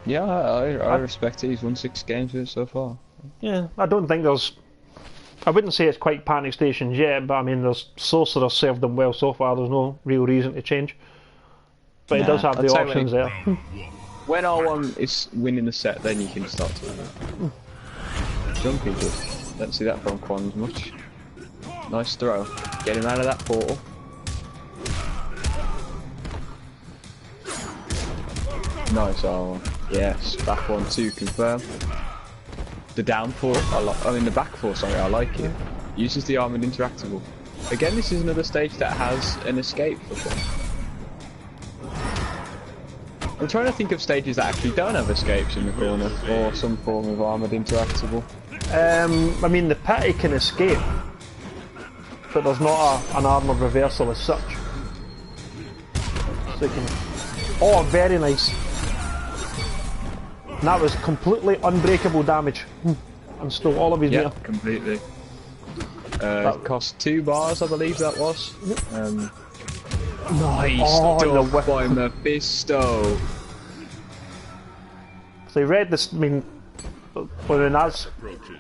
Yeah, I respect it. He's won 6 games with it so far. Yeah, I don't think there's... I wouldn't say it's quite panic stations yet, but I mean, there's Sorcerer served them well so far, there's no real reason to change. But he does have the options there. When R1 is winning the set, then you can start to jumpy just. Don't see that from Quans much. Nice throw. Get him out of that portal. Nice R1. Yes, back 1-2 confirm. The down 4, the back 4, sorry, I like it. Uses the armoured interactable. Again, this is another stage that has an escape for fun. I'm trying to think of stages that actually don't have escapes in the corner, or some form of armoured interactable. I mean, the pity can escape, but there's not an armoured reversal as such. So you can... Oh, very nice. And that was completely unbreakable damage. And stole all of his meter. Completely. It cost 2 bars, I believe that was. Nice stuff by Mephisto. So he read this, I mean that's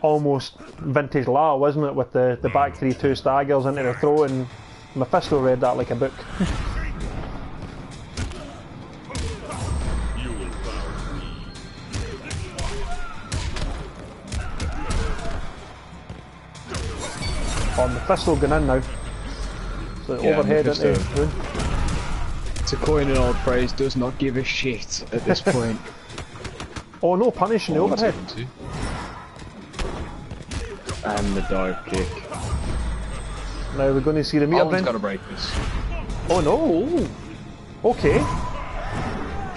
almost vintage law, wasn't it, with the back 3-2 staggers into the throw, and Mephisto read that like a book. Oh, Mephisto going in now. So overhead into Rune. To coin an old phrase, does not give a shit at this point. Oh no, punishing the overhead. And the dive kick. Now we're going to see the meter Alan's got to break this. Oh no! Okay.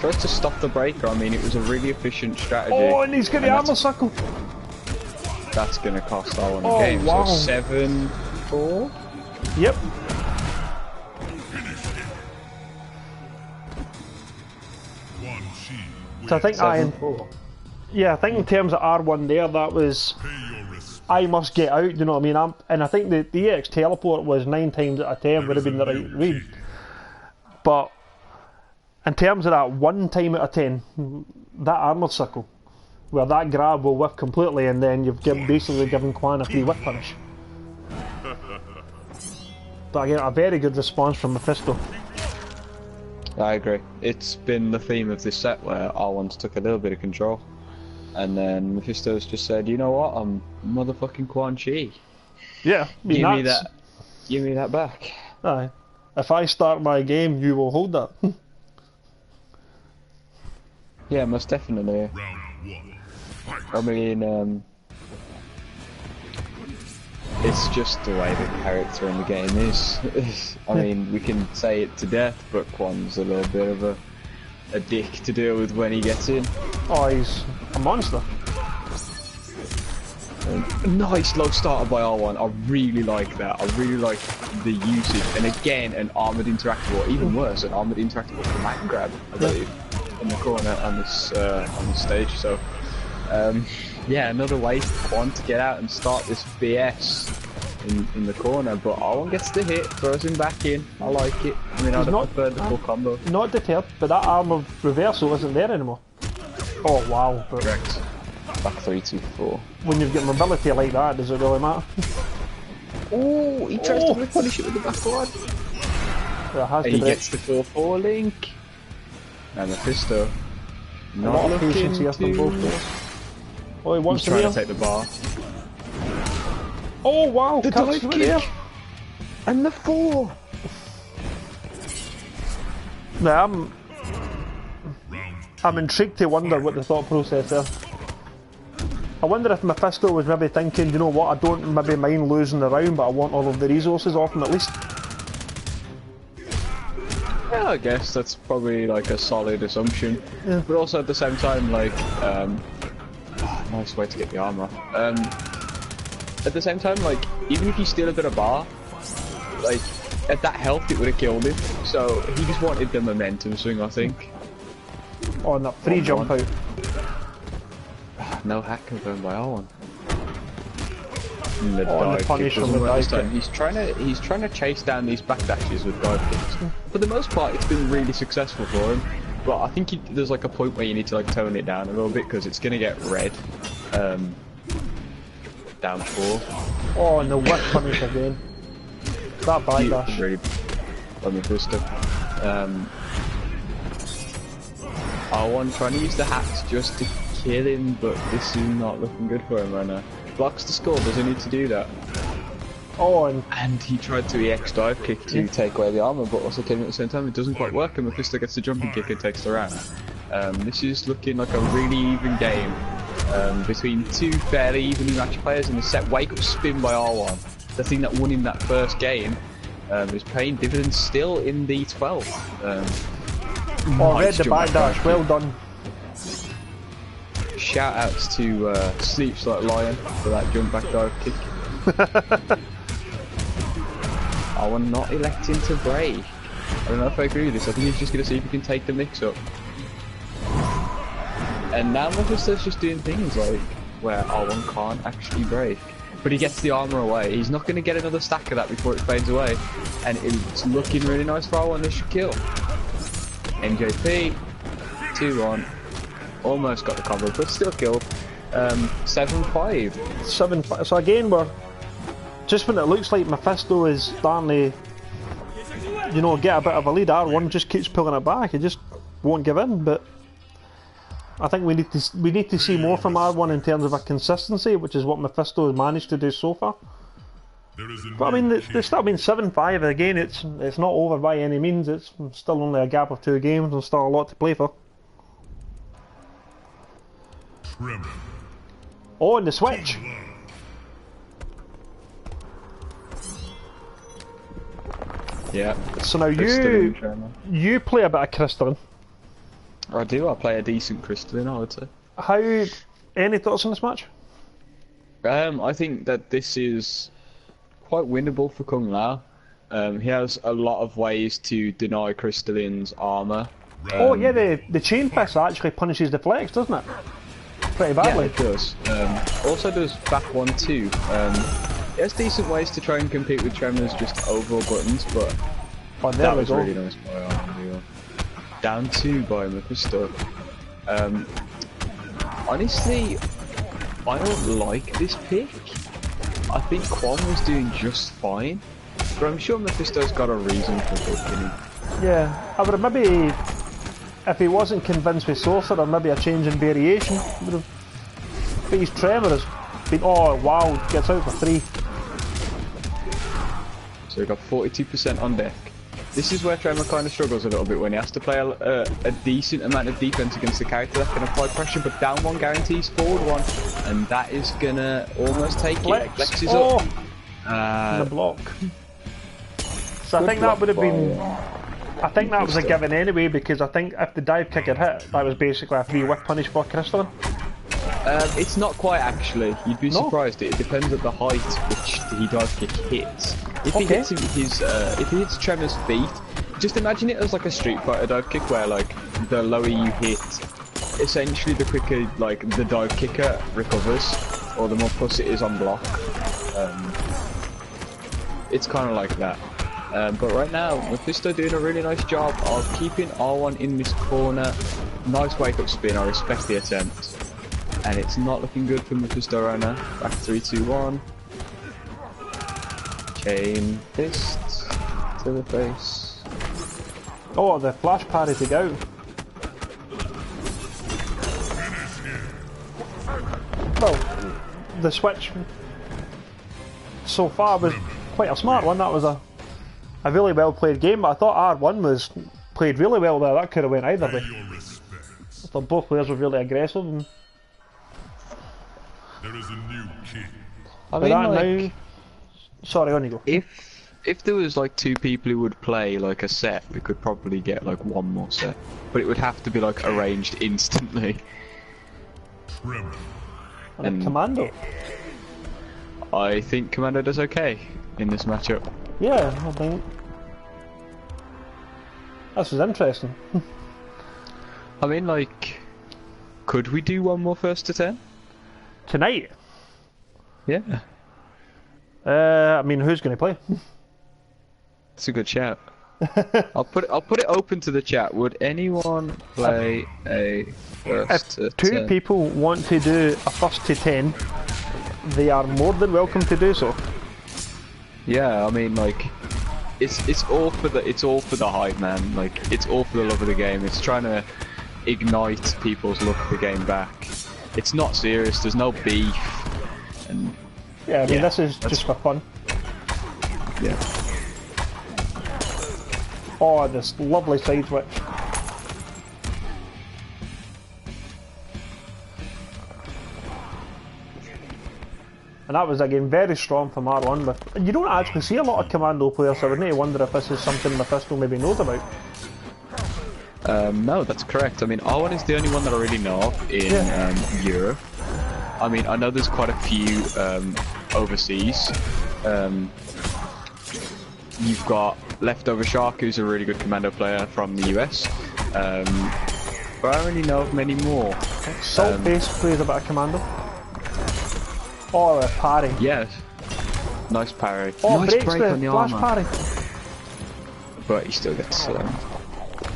Tries to stop the breaker. I mean, it was a really efficient strategy. Oh, and he's got the armor circle. That's going to cost Alan Oh, a game. wow. So 7-4? Yep. So I think I think in terms of R1 there, that was I must get out. You know what I mean? And I think the EX teleport was 9 times out of 10 would have been the right read. But in terms of that 1 time out of 10, that armor circle, where that grab will whiff completely, and then you've basically given Quan a free whip punish. But again, a very good response from Mephisto. I agree. It's been the theme of this set where R1's took a little bit of control, and then Mephisto's just said, "You know what? I'm motherfucking Quan Chi. Yeah, give me that. Give me that back." Aye. If I start my game, you will hold that. Yeah, most definitely. I mean, it's just the way the character in the game is. I mean, we can say it to death, but Quan's a little bit of a dick to deal with when he gets in. Oh, he's a monster. Nice low starter by R1. I really like that. I really like the usage. And again, an armoured interactable, even worse, an armoured interactable command grab, I believe, in the corner on this stage. So, yeah, another way for Quan to get out and start this BS in the corner. But R1 gets the hit, throws him back in. I like it. I mean, I'd prefer the full combo. Not deterred, but that arm of reversal isn't there anymore. Oh wow! But correct. Back 3-2-4. When you've got mobility like that, does it really matter? Oh, he tries to punish it with the backward. And he gets the 4-4 link. And Mephisto not looking to... Oh, he wants to try to take the bar. Oh wow! The dive kick! There. And the 4! Now I'm intrigued to wonder what the thought process is. I wonder if Mephisto was maybe thinking, you know what, I don't maybe mind losing the round, but I want all of the resources off him at least. Yeah, I guess that's probably like a solid assumption. Yeah. But also at the same time, like, nice way to get the armor. At the same time, like, even if you steal a bit of bar, like, at that health it would have killed him. So he just wanted the momentum swing, I think. Oh, and that free jump out. No hack confirmed by R1. And the punish from the dive kick. He's trying to chase down these backdashes with dive kicks. For the most part, it's been really successful for him. But I think there's like a point where you need to like tone it down a little bit because it's gonna get red. Down 4. Oh, and the whip punish again. That backdash. Really, on the Mephisto. R1 trying to use the hacks just to kill him, but this is not looking good for him right now. Blocks the score, doesn't need to do that. Oh, and he tried to EX dive kick to take away the armor, but also kill him at the same time. It doesn't quite work, and Mephisto gets the jumping kick and takes the round. This is looking like a really even game between two fairly evenly matched players in the set. Wake up spin by R1, the thing that won him that first game, is paying dividends still in the 12th. Read the backdash, well done. Shout outs to Sleeps Like Lion for that jump back dive kick. R1 not electing to break. I don't know if I agree with this. I think he's just going to see if he can take the mix up. And now Mephisto's just doing things like where R1 can't actually break. But he gets the armor away. He's not going to get another stack of that before it fades away. And it's looking really nice for R1. This should kill. MJP, 2-1. Almost got the combo, but still killed. 7-5. 7-5. So again, we're just when it looks like Mephisto is starting to, you know, get a bit of a lead. R1 just keeps pulling it back. He just won't give in. But I think we need to see more from R1 in terms of a consistency, which is what Mephisto has managed to do so far. But I mean, there's still been 7-5 again. It's not over by any means. It's still only a gap of 2 games and still a lot to play for. Oh, and the switch. Yeah. So now you play a bit of crystalline. I do. I play a decent crystalline, I would say. How? Any thoughts on this match? I think that this is quite winnable for Kung Lao. He has a lot of ways to deny Crystalline's armor. Oh yeah, the chain fist actually punishes the flex, doesn't it? Pretty badly. Yeah, it does. Also does back 1-2. He has decent ways to try and compete with Tremor's just overall buttons, but that was really nice by Armor. Down 2 by Mephisto. Honestly, I don't like this pick. I think Quan was doing just fine, but I'm sure Mephisto's got a reason for picking him. Yeah, I would have maybe, if he wasn't convinced with Sorcerer, maybe a change in variation would have. But his Tremor has been, oh wow, gets out for 3. So we've got 42% on deck. This is where Tremor kind of struggles a little bit when he has to play a decent amount of defense against the character that can apply pressure, but down 1 guarantees forward 1, and that is gonna almost take it. Flex is up. The block. So I think that would have been. I think that was a given anyway, because I think if the dive kick had hit, that was basically a free whip punish for Crystalline. It's not quite actually. You'd be surprised. It depends at the height which the dive kick hits. If he hits if he hits Tremor's feet, just imagine it as like a Street Fighter dive kick, where like the lower you hit, essentially the quicker like the dive kicker recovers, or the more plus it is on block. It's kind of like that. But right now, Mephisto doing a really nice job of keeping R1 in this corner. Nice wake up spin. I respect the attempt. And it's not looking good for Mephisto right now. Back 3, 2, 1. Chain fist to the face. Oh, the flash parry to go. Well, the switch so far was quite a smart one. That was a really well played game, but I thought R1 was played really well there. That could have went either way. I thought both players were really aggressive. And there is a new king. I mean, like, now... Sorry, on you go. If there was like 2 people who would play like a set, we could probably get like 1 more set, but it would have to be like arranged instantly. And Commando. I think Commando does okay in this matchup. Yeah, I think this is interesting. I mean, like, could we do 1 more first to 10 tonight? Yeah. I mean, who's going to play? That's a good shout. I'll put it open to the chat. Would anyone play a first to 10? If 2 people want to do a first to 10, they are more than welcome to do so. Yeah, I mean, like, it's all for the hype, man. Like, it's all for the love of the game. It's trying to ignite people's love for the game back. It's not serious. There's no beef. And yeah, I mean, this is just for fun. Yeah. Oh, this lovely side switch. And that was again very strong from R1, but you don't actually see a lot of Commando players, so I would need to wonder if this is something Mephisto maybe knows about. No, that's correct. I mean, R1 is the only one that I really know of in Europe. I mean, I know there's quite a few overseas. You've got Leftover Shark, who's a really good Commando player from the US. But I don't really know of many more. Salt Base plays a bit of Commando. Oh, a parry. Yes. Nice parry. Oh, nice break on the flash armor. Parry. But he still gets slammed.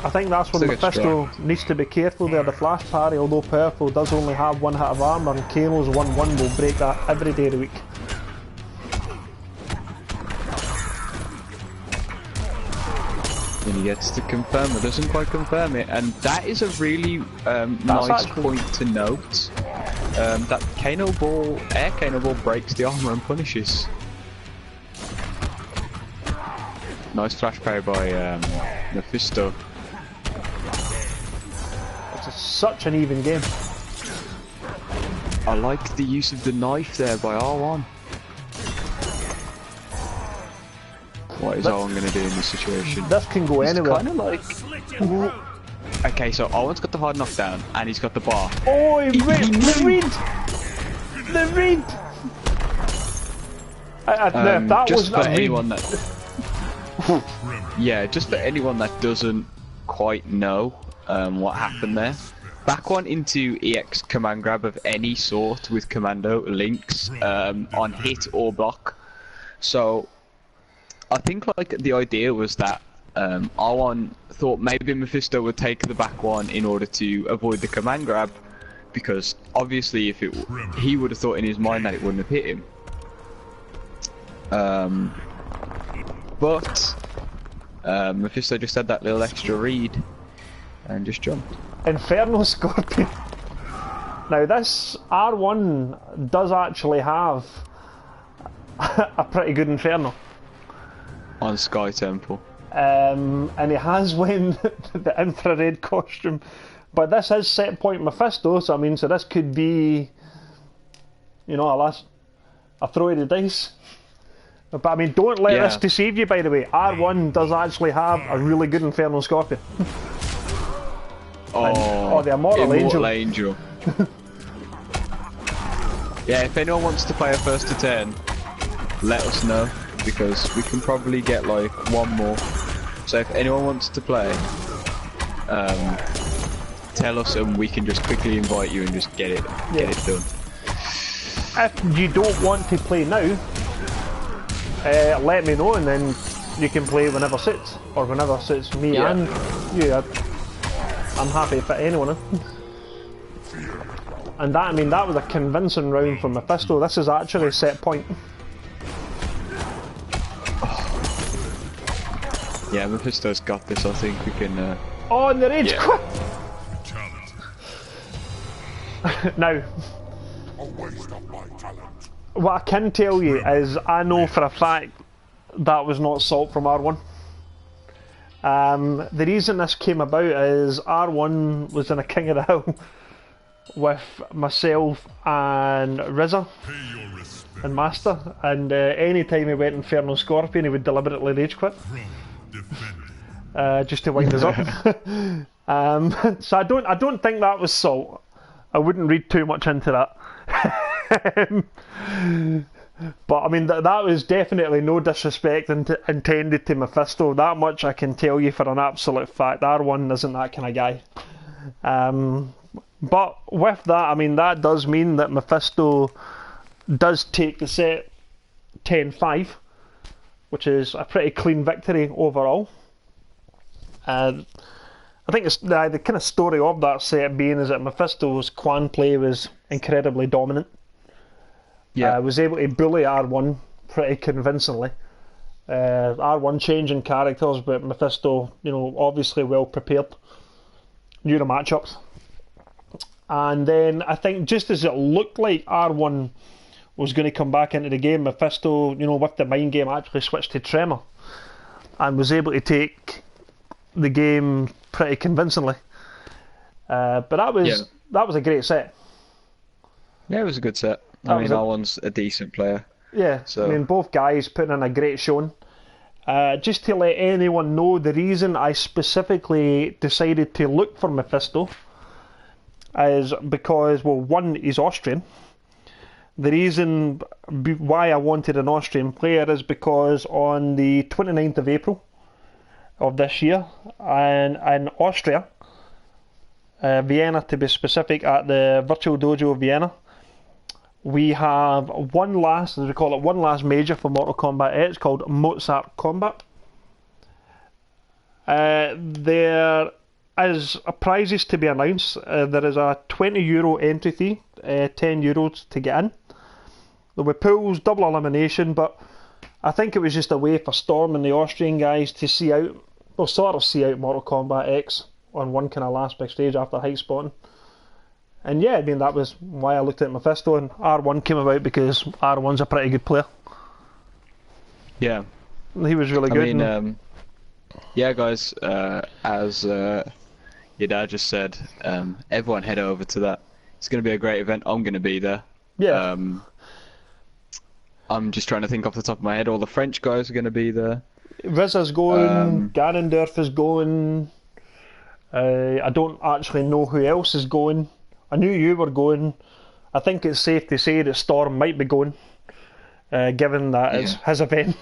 I think that's when Mephisto needs to be careful there. The flash parry, although powerful, does only have 1 hit of armor, and Kano's 1-1 will break that every day of the week. And he gets to confirm, but doesn't quite confirm it, and that is a really nice point to note. That Air Kano Ball breaks the armor and punishes. Nice flash parry by Mephisto. It's such an even game. I like the use of the knife there by R1. what is Owen going to do in this situation? This can go anywhere. Kind of like... Okay, so Owen's got the hard knockdown, and he's got the bar. Oh, the read! The read! That just was for anyone that... Yeah, just for anyone that doesn't quite know what happened there. Back one into EX command grab of any sort with commando links on hit or block. So I think like the idea was that R1 thought maybe Mephisto would take the back one in order to avoid the command grab, because obviously if he would have thought in his mind that it wouldn't have hit him. But Mephisto just had that little extra read and just jumped. Inferno Scorpion. Now this R1 does actually have a pretty good Inferno. On Sky Temple. And he has won the infrared costume. But this is set point Mephisto, so I mean, so this could be, you know, a throw of the dice. But I mean, don't let this deceive you, by the way. R1 does actually have a really good Inferno Scorpion. Oh, the Immortal Angel. Yeah, if anyone wants to play a first to 10, let us know, because we can probably get like one more. So if anyone wants to play, tell us and we can just quickly invite you and just get it done. If you don't want to play now, let me know, and then you can play whenever suits, or whenever suits me and you. I'm happy to fit anyone in. And that, I mean, that was a convincing round from Mephisto. This is actually a set point. Yeah, Mephisto's got this. I think we can. Oh, and the rage quit. Now, what I can tell you is, I know for a fact that was not salt from R1. The reason this came about is R1 was in a King of the Hill with myself and Rizza and Master, and any time he went Inferno Scorpion, he would deliberately rage quit. Just to wind us up. So I don't think that was salt. I wouldn't read too much into that. But I mean, that was definitely no disrespect intended to Mephisto. That much I can tell you for an absolute fact. R1 isn't that kind of guy. But with that, I mean, that does mean that Mephisto does take the set 10-5, which is a pretty clean victory overall. I think the kind of story of that set being is that Mephisto's Quan play was incredibly dominant. Yeah, was able to bully R1 pretty convincingly. R1 changing characters, but Mephisto, you know, obviously well prepared. Knew the matchups. And then I think just as it looked like R1 was going to come back into the game, Mephisto, you know, with the mind game, actually switched to Tremor and was able to take the game pretty convincingly. But that was a great set. Yeah, it was a good set. I mean, R1's a decent player. Yeah, so. I mean, both guys putting in a great showing. Just to let anyone know, the reason I specifically decided to look for Mephisto is because, well, one, he's Austrian. The reason why I wanted an Austrian player is because on the 29th of April of this year, in Austria, Vienna to be specific, at the Virtual Dojo of Vienna, we have one last major for Mortal Kombat 8. It's called Mozart Combat. There is prizes to be announced. There is a €20 entry fee, €10 to get in. There were pools, double elimination, but I think it was just a way for Storm and the Austrian guys to see out Mortal Kombat X on one kind of last big stage after height spotting. And yeah, I mean, that was why I looked at Mephisto, and R1 came about because R1's a pretty good player. Yeah. He was really good. I mean, yeah, guys, as your dad just said, everyone head over to that. It's going to be a great event. I'm going to be there. Yeah. I'm just trying to think off the top of my head. All the French guys are going to be there. Rizza's going, Ganondorf is going. I don't actually know who else is going. I knew you were going. I think it's safe to say that Storm might be going, given that it's his event.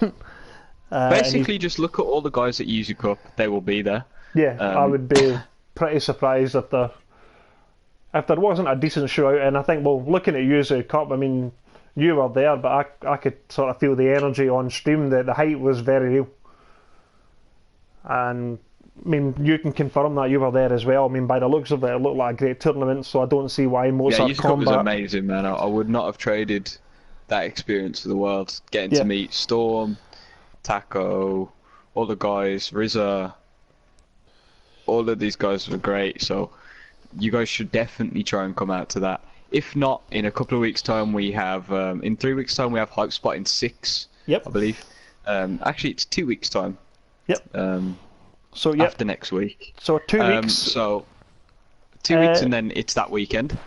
Basically, just look at all the guys at User Cup. They will be there. Yeah, I would be pretty surprised if there wasn't a decent show out. And I think, well, looking at User Cup, I mean, you were there, but I could sort of feel the energy on stream. The hype was very real. And I mean, you can confirm that you were there as well. I mean, by the looks of it, it looked like a great tournament, so I don't see why Mozart User Cup was amazing, man. I would not have traded that experience for the world. Getting to meet Storm, Taco, all the guys, Rizza, all of these guys were great. So you guys should definitely try and come out to that. If not, in a couple of weeks' time, we have in 3 weeks' time we have Hype Spot in 6. Yep. I believe. Actually, it's 2 weeks' time. Yep. So after next week. So 2 weeks. So 2 weeks and then it's that weekend.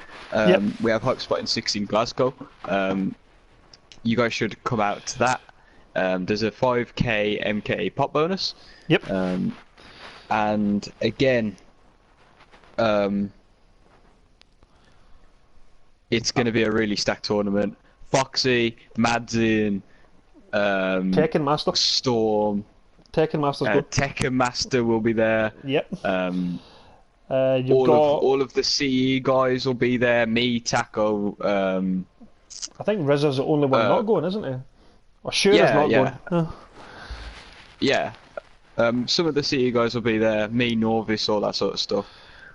We have Hype Spot in 6 in Glasgow. You guys should come out to that. There's a 5k MK pop bonus. Yep. And again, it's going to be a really stacked tournament. Foxy, Madzin, Tekken Master, Storm, Tekken Master's good. Tekken Master will be there. Yep. All of the CE guys will be there. Me, Taco. I think Rizza's the only one not going, isn't he? Or sure is not going. Yeah. Some of the CE guys will be there. Me, Norvis, all that sort of stuff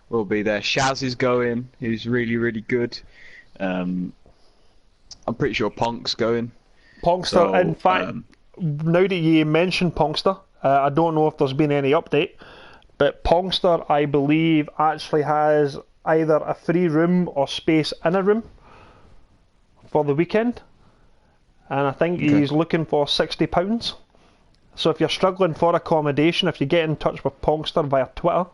will be there. Shaz is going. He's really, really good. I'm pretty sure Punk's going. Punkster, so, in fact, now that you mention Punkster, I don't know if there's been any update, but Punkster, I believe, actually has either a free room or space in a room for the weekend, and I think he's looking for £60. So if you're struggling for accommodation, if you get in touch with Punkster via Twitter,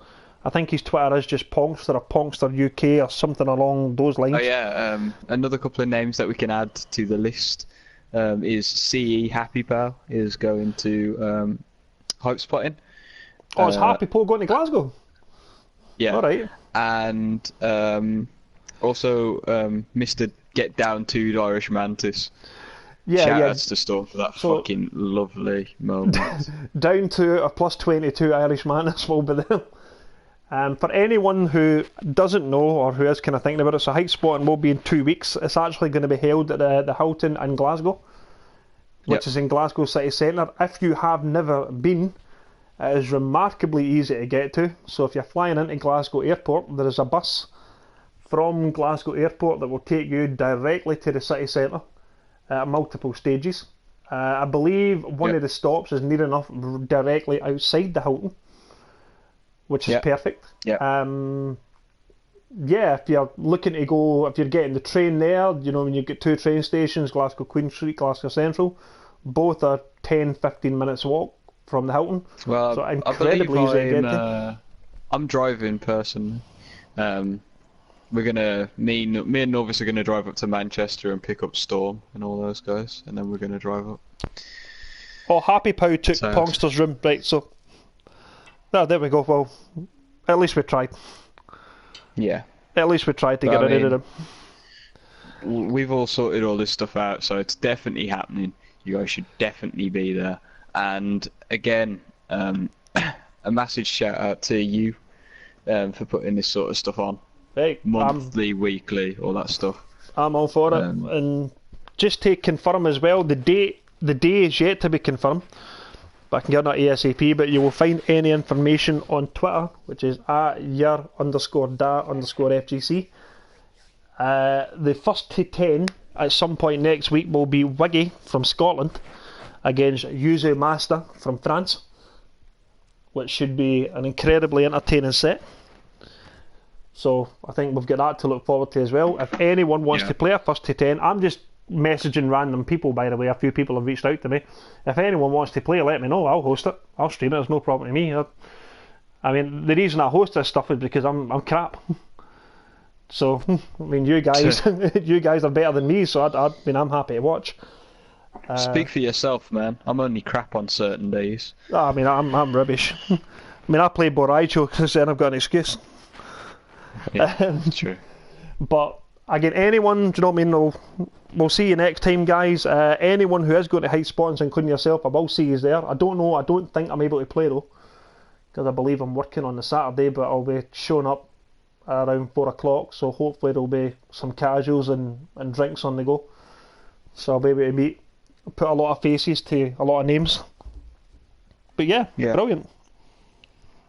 I think his Twitter is just Punkster or Punkster UK or something along those lines. Oh yeah, another couple of names that we can add to the list is CE Happy Pal is going to Hype Spotting. Oh, it's Happy Paul going to Glasgow? Yeah. Alright. And also Mr. Get Down to Irish Mantis. Yeah, Shout-outs to Storm for that fucking lovely moment. Down to a plus 22 Irish Mantis will be there. For anyone who doesn't know or who is kind of thinking about it, so Hype Spotting will be in 2 weeks. It's actually going to be held at the Hilton in Glasgow, which is in Glasgow City Centre. If you have never been, it is remarkably easy to get to. So if you're flying into Glasgow Airport, there is a bus from Glasgow Airport that will take you directly to the city centre at multiple stages. I believe one of the stops is near enough directly outside the Hilton, which is perfect. If you're looking to go, if you're getting the train there, you know, when you get 2 train stations, Glasgow Queen Street, Glasgow Central, both are 10-15 minutes walk from the Hilton. Well, so incredibly easy to get to. I'm driving personally. We're gonna me and Norvis are gonna drive up to Manchester and pick up Storm and all those guys, and then we're gonna drive up. Oh, Happy Pow took Pongster's room, right? So, there we go. Well, at least we tried. Yeah. At least we tried to get rid of them. We've all sorted all this stuff out, so it's definitely happening. You guys should definitely be there. And again, a massive shout out to you for putting this sort of stuff on. Hey, monthly, weekly, all that stuff. I'm all for it. And just to confirm as well, the date is yet to be confirmed, but I can get that ASAP. But you will find any information on Twitter, which is @your_da_FGC. The first to 10 at some point next week will be Wiggy from Scotland against Yuzu Master from France, which should be an incredibly entertaining set. So I think we've got that to look forward to as well. If anyone wants to play a first to 10, I'm just messaging random people, by the way. A few people have reached out to me. If anyone wants to play, let me know. I'll host it. I'll stream it. It's no problem to me. I mean, the reason I host this stuff is because I'm crap. So I mean, you guys are better than me. So I mean, I'm happy to watch. Speak for yourself, man. I'm only crap on certain days. I mean, I'm rubbish. I mean, I play Boraicho because then I've got an excuse. Yeah, true. But again, anyone, do you know what I mean? We'll see you next time, guys. Anyone who is going to hide spawns, including yourself, I will see you there. I don't know. I don't think I'm able to play though, because I believe I'm working on the Saturday, but I'll be showing up around 4 o'clock. So hopefully there'll be some casuals and drinks on the go. So I'll be able to put a lot of faces to a lot of names. But yeah. Brilliant.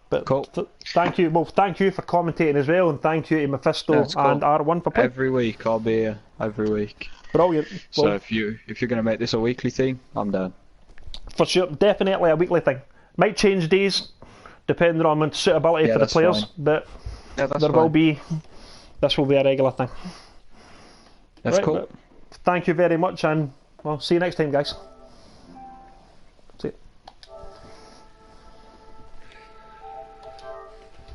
But cool. Thank you. Well, thank you for commentating as well, and thank you to Mephisto and R1 for playing. Every week I'll be here. Every week. Brilliant. So well, if you're going to make this a weekly thing, I'm down. For sure, definitely a weekly thing. Might change days depending on suitability for the players, fine. But there will be. This will be a regular thing. That's cool. Thank you very much, and well, see you next time, guys.